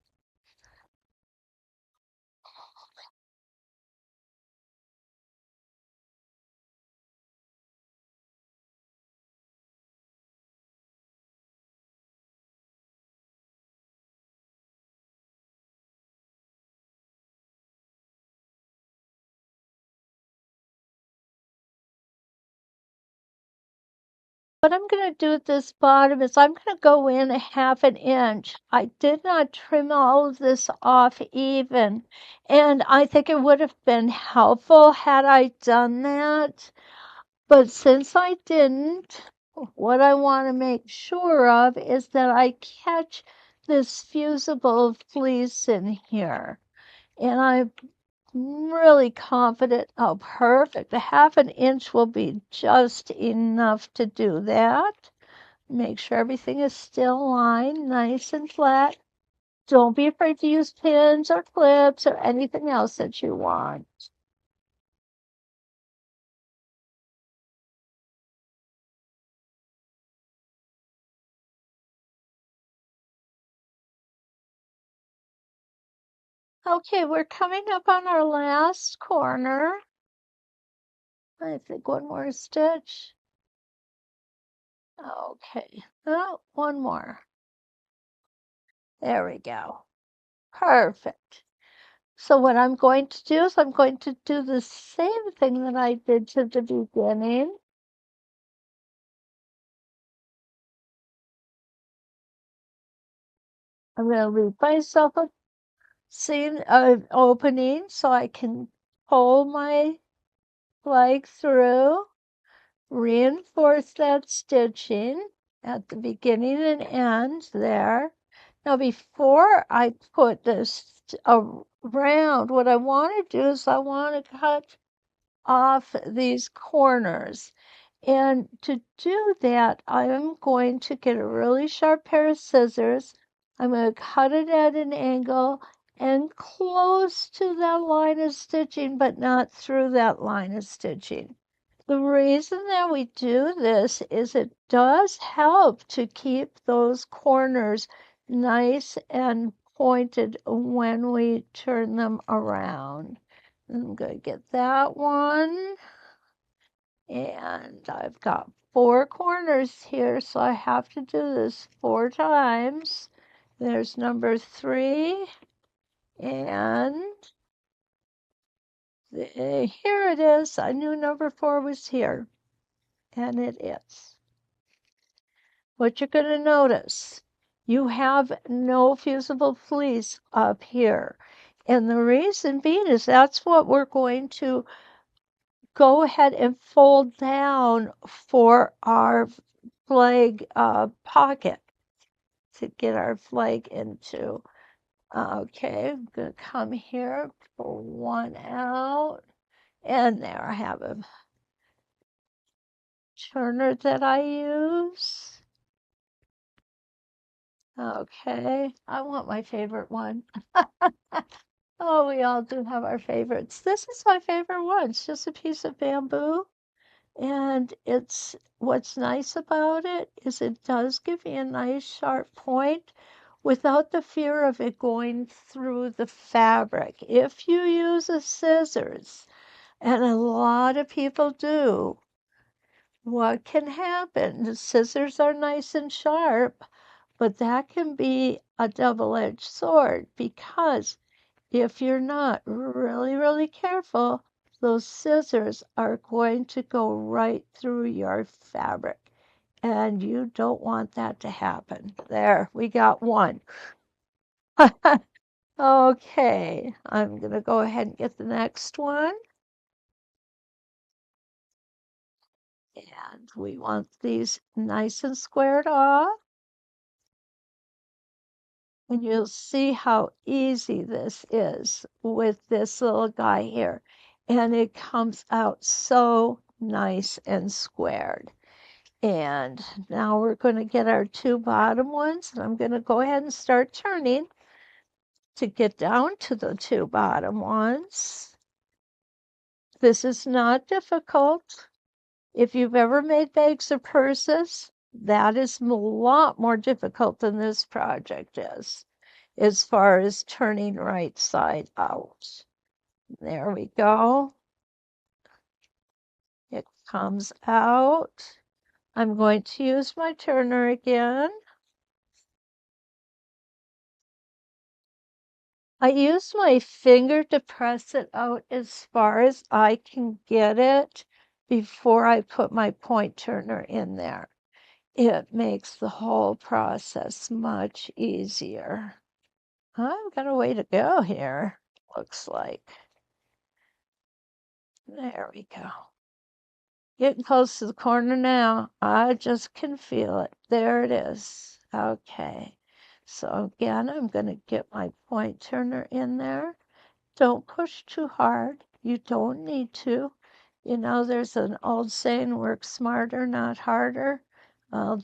What I'm going to do at this bottom is I'm going to go in a 1/2 inch. I did not trim all of this off even, and I think it would have been helpful had I done that. But since I didn't, what I want to make sure of is that I catch this fusible fleece in here. And I'm really confident. Oh, perfect. A 1/2 inch will be just enough to do that. Make sure everything is still lined nice and flat. Don't be afraid to use pins or clips or anything else that you want. Okay, we're coming up on our last corner. I think one more stitch. Okay, oh, one more. There we go. Perfect. So what I'm going to do is I'm going to do the same thing that I did to the beginning. I'm going to leave myself a seam opening so I can pull my flag through, reinforce that stitching at the beginning and end there. Now before I put this around, what I want to do is I want to cut off these corners. And to do that, I'm going to get a really sharp pair of scissors. I'm going to cut it at an angle and close to that line of stitching, but not through that line of stitching. The reason that we do this is it does help to keep those corners nice and pointed when we turn them around. I'm going to get that one. And I've got 4 corners here, so I have to do this 4 times. There's number 3, and here it is. I knew number 4 was here, and it is. What you're going to notice, you have no fusible fleece up here. And the reason being is that's what we're going to go ahead and fold down for our flag pocket to get our flag into. Okay, I'm going to come here, pull one out, and there I have a turner that I use. Okay, I want my favorite one. Oh, we all do have our favorites. This is my favorite one. It's just a piece of bamboo. And it's what's nice about it is it does give you a nice sharp point without the fear of it going through the fabric. If you use a scissors, and a lot of people do, what can happen? The scissors are nice and sharp, but that can be a double-edged sword because if you're not really, really careful, those scissors are going to go right through your fabric. And you don't want that to happen. There, we got one. Okay, I'm going to go ahead and get the next one. And we want these nice and squared off. And you'll see how easy this is with this little guy here. And it comes out so nice and squared. And now we're going to get our two bottom ones. And I'm going to go ahead and start turning to get down to the two bottom ones. This is not difficult. If you've ever made bags or purses, that is a lot more difficult than this project is, as far as turning right side out. There we go. It comes out. I'm going to use my turner again. I use my finger to press it out as far as I can get it before I put my point turner in there. It makes the whole process much easier. I've got a way to go here, looks like. There we go. Getting close to the corner now. I just can feel it. There it is. Okay. So again, I'm going to get my point turner in there. Don't push too hard. You don't need to. You know, there's an old saying, work smarter, not harder.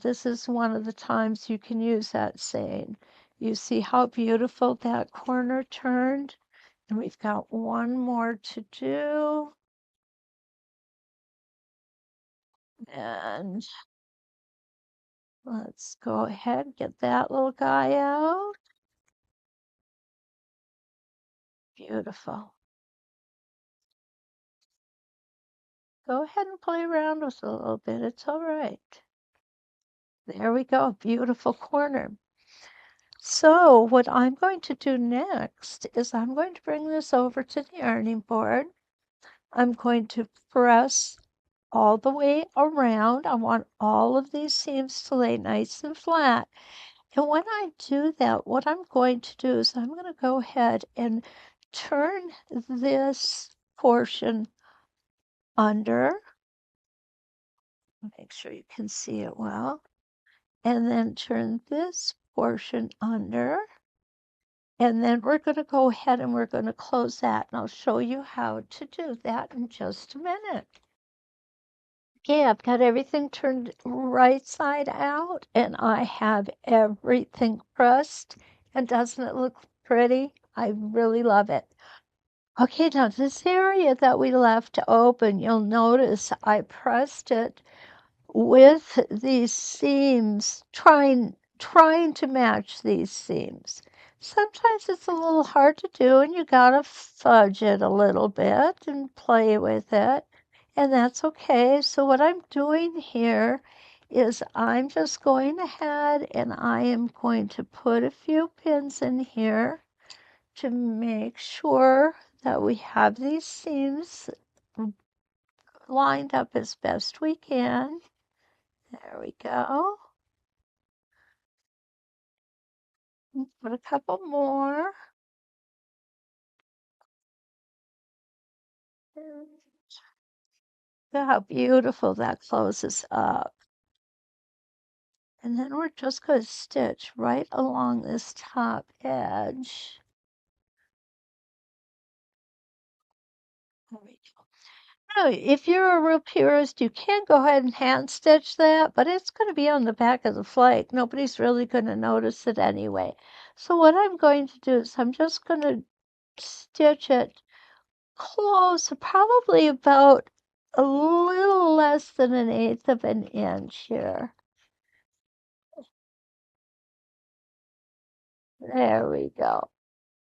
This is one of the times you can use that saying. You see how beautiful that corner turned? And we've got one more to do. And let's go ahead and get that little guy out. Beautiful. Go ahead and play around with it a little bit. It's all right. There we go. Beautiful corner. So what I'm going to do next is I'm going to bring this over to the ironing board. I'm going to press all the way around. I want all of these seams to lay nice and flat. And when I do that, what I'm going to do is I'm going to go ahead and turn this portion under. Make sure you can see it well. And then turn this portion under. And then we're going to go ahead and we're going to close that. And I'll show you how to do that in just a minute. Okay, I've got everything turned right side out and I have everything pressed. And doesn't it look pretty? I really love it. Okay, now this area that we left open, you'll notice I pressed it with these seams, trying to match these seams. Sometimes it's a little hard to do and you gotta fudge it a little bit and play with it, and that's okay. So what I'm doing here is I'm just going ahead and I am going to put a few pins in here to make sure that we have these seams lined up as best we can. There we go. Put a couple more. Look how beautiful that closes up. And then we're just going to stitch right along this top edge. There we go. Now, if you're a real purist, you can go ahead and hand stitch that, but it's going to be on the back of the flag. Nobody's really going to notice it anyway. So what I'm going to do is I'm just going to stitch it close, probably about a little less than 1/8 of an inch here. There we go.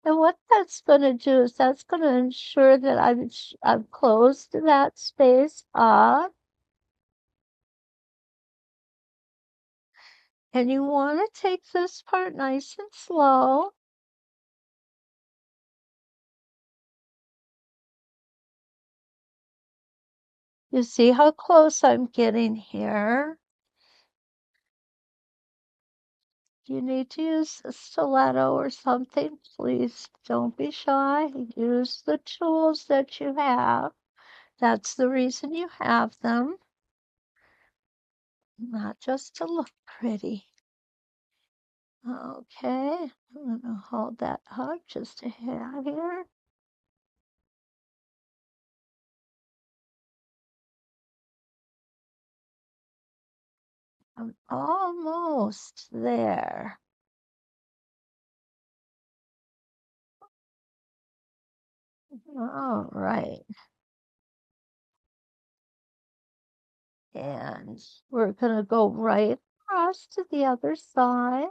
And what that's going to do is that's going to ensure that I've closed that space up. And you want to take this part nice and slow. You see how close I'm getting here. If you need to use a stiletto or something, please don't be shy. Use the tools that you have. That's the reason you have them, not just to look pretty. Okay, I'm going to hold that up just a hair here. I'm almost there. All right. And we're going to go right across to the other side.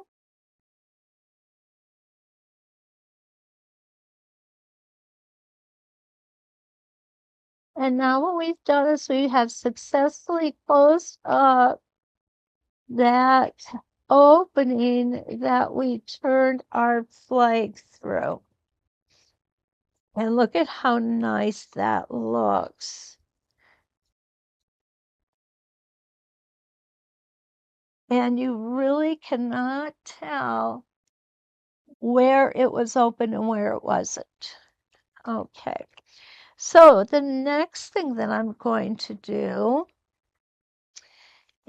And now what we've done is we have successfully closed up that opening that we turned our flag through. And look at how nice that looks. And you really cannot tell where it was open and where it wasn't. Okay, so the next thing that I'm going to do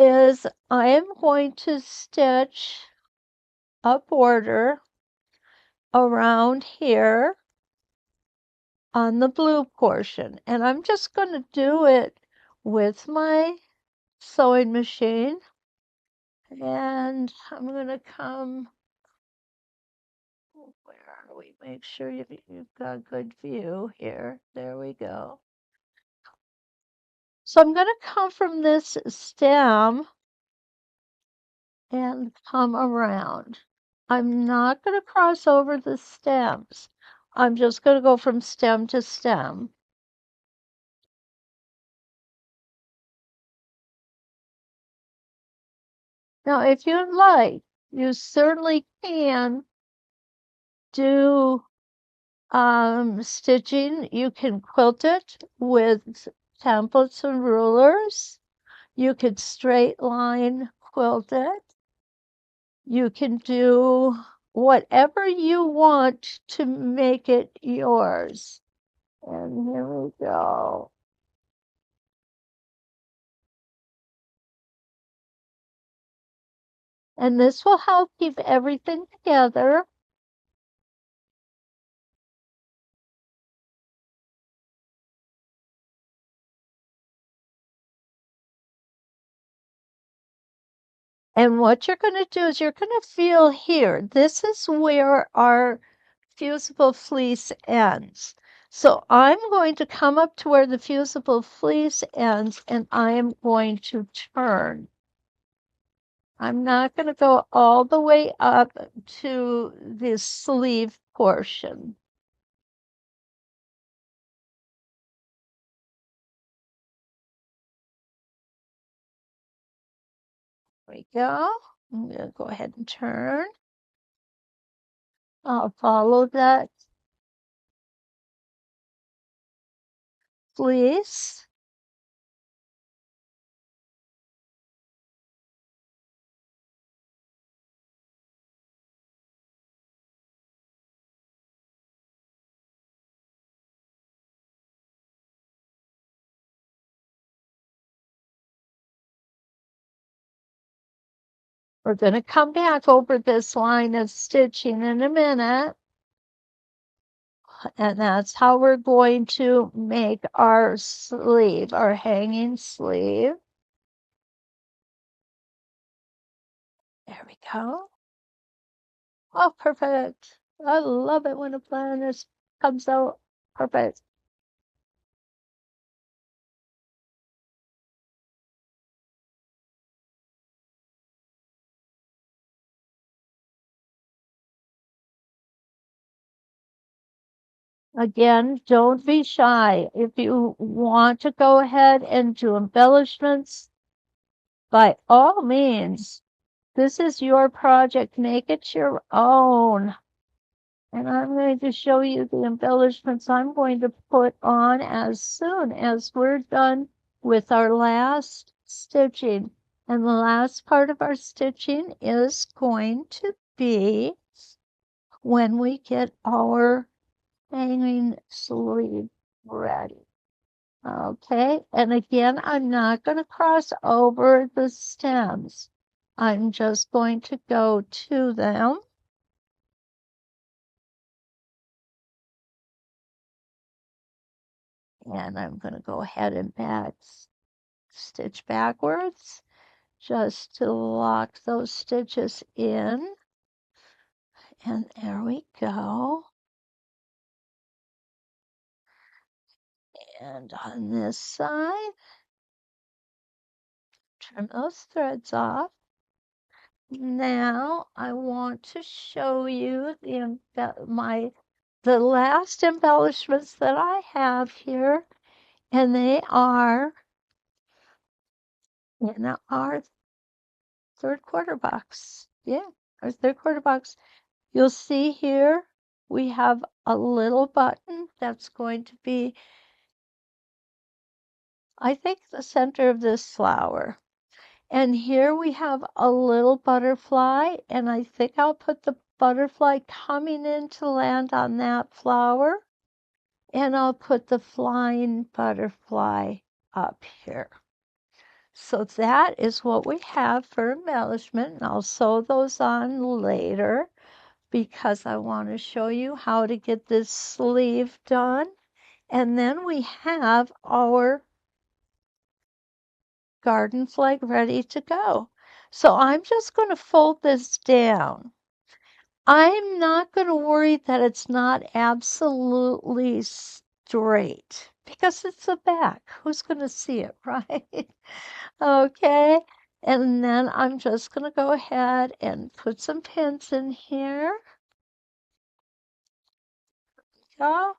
is I am going to stitch a border around here on the blue portion, and I'm just going to do it with my sewing machine, and I'm going to come, where are we? Make sure you've got a good view here. There we go. So I'm going to come from this stem and come around. I'm not going to cross over the stems. I'm just going to go from stem to stem. Now, if you'd like, you certainly can do stitching. You can quilt it with templates and rulers. You could straight line quilt it. You can do whatever you want to make it yours. And here we go. And this will help keep everything together. And what you're going to do is you're going to feel here. This is where our fusible fleece ends. So I'm going to come up to where the fusible fleece ends and I am going to turn. I'm not going to go all the way up to the sleeve portion. There we go. I'm going to go ahead and turn. I'll follow that fleece. We're going to come back over this line of stitching in a minute. And that's how we're going to make our sleeve, our hanging sleeve. There we go. Oh, perfect. I love it when a plan comes out perfect. Again, don't be shy. If you want to go ahead and do embellishments, by all means, this is your project. Make it your own. And I'm going to show you the embellishments I'm going to put on as soon as we're done with our last stitching. And the last part of our stitching is going to be when we get our hanging sleeve ready. Okay, and again, I'm not going to cross over the stems. I'm just going to go to them. And I'm going to go ahead and stitch backwards just to lock those stitches in. And there we go. And on this side, trim those threads off. Now I want to show you the last embellishments that I have here, and they are in our third quarter box. Yeah, our third quarter box. You'll see here we have a little button that's going to be, I think, the center of this flower. And here we have a little butterfly, and I think I'll put the butterfly coming in to land on that flower. And I'll put the flying butterfly up here. So that is what we have for embellishment, and I'll sew those on later because I want to show you how to get this sleeve done. And then we have our garden flag ready to go. So I'm just going to fold this down. I'm not going to worry that it's not absolutely straight because it's the back. Who's going to see it, right? Okay. And then I'm just going to go ahead and put some pins in here. Go.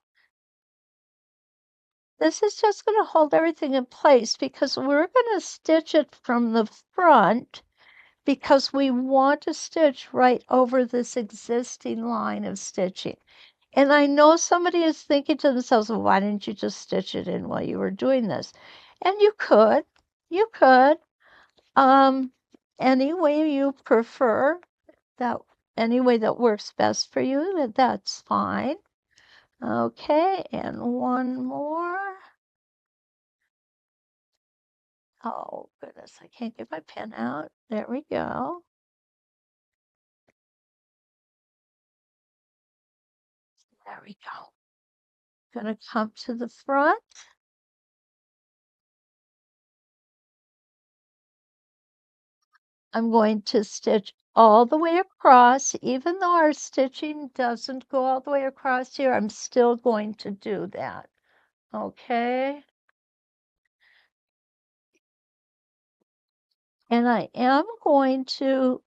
This is just going to hold everything in place because we're going to stitch it from the front because we want to stitch right over this existing line of stitching. And I know somebody is thinking to themselves, well, why didn't you just stitch it in while you were doing this? And you could, any way you prefer, that any way that works best for you, that's fine. Okay, and one more. Oh, goodness, I can't get my pen out. There we go. There we go. Gonna come to the front. I'm going to stitch all the way across. Even though our stitching doesn't go all the way across here, I'm still going to do that. Okay. And I am going to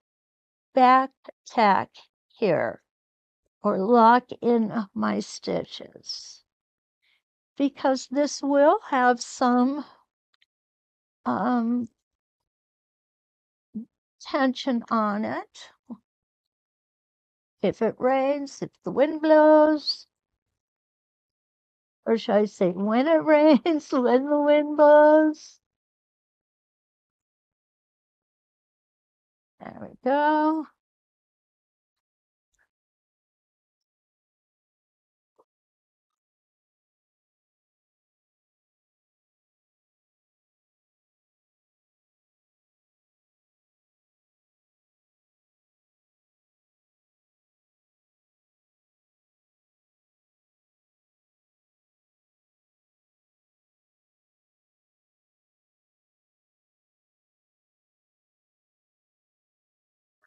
back tack here or lock in my stitches because this will have some tension on it. If it rains, if the wind blows, or should I say when it rains, when the wind blows. There we go.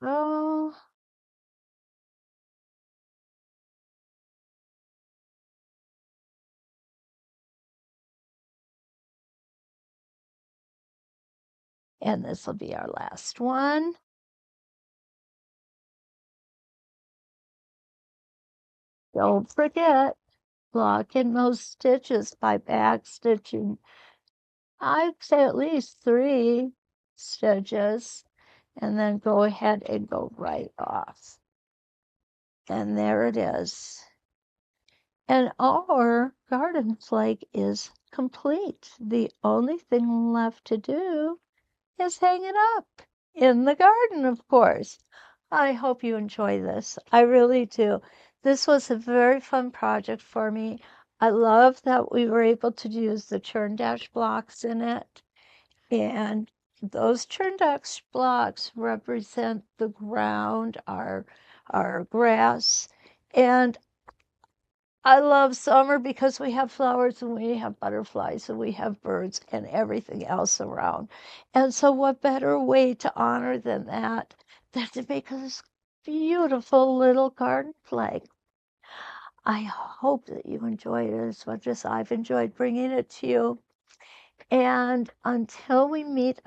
Oh, and this will be our last one. Don't forget, block in those stitches by back stitching. I'd say at least 3 stitches, and then go ahead and go right off. And there it is. And our garden flag is complete. The only thing left to do is hang it up in the garden, of course. I hope you enjoy this. I really do. This was a very fun project for me. I love that we were able to use the churn dash blocks in it. And those churn dash blocks represent the ground, our grass. And I love summer because we have flowers and we have butterflies and we have birds and everything else around. And so, what better way to honor than that than to make this beautiful little garden flag? I hope that you enjoyed it as much as I've enjoyed bringing it to you. And until we meet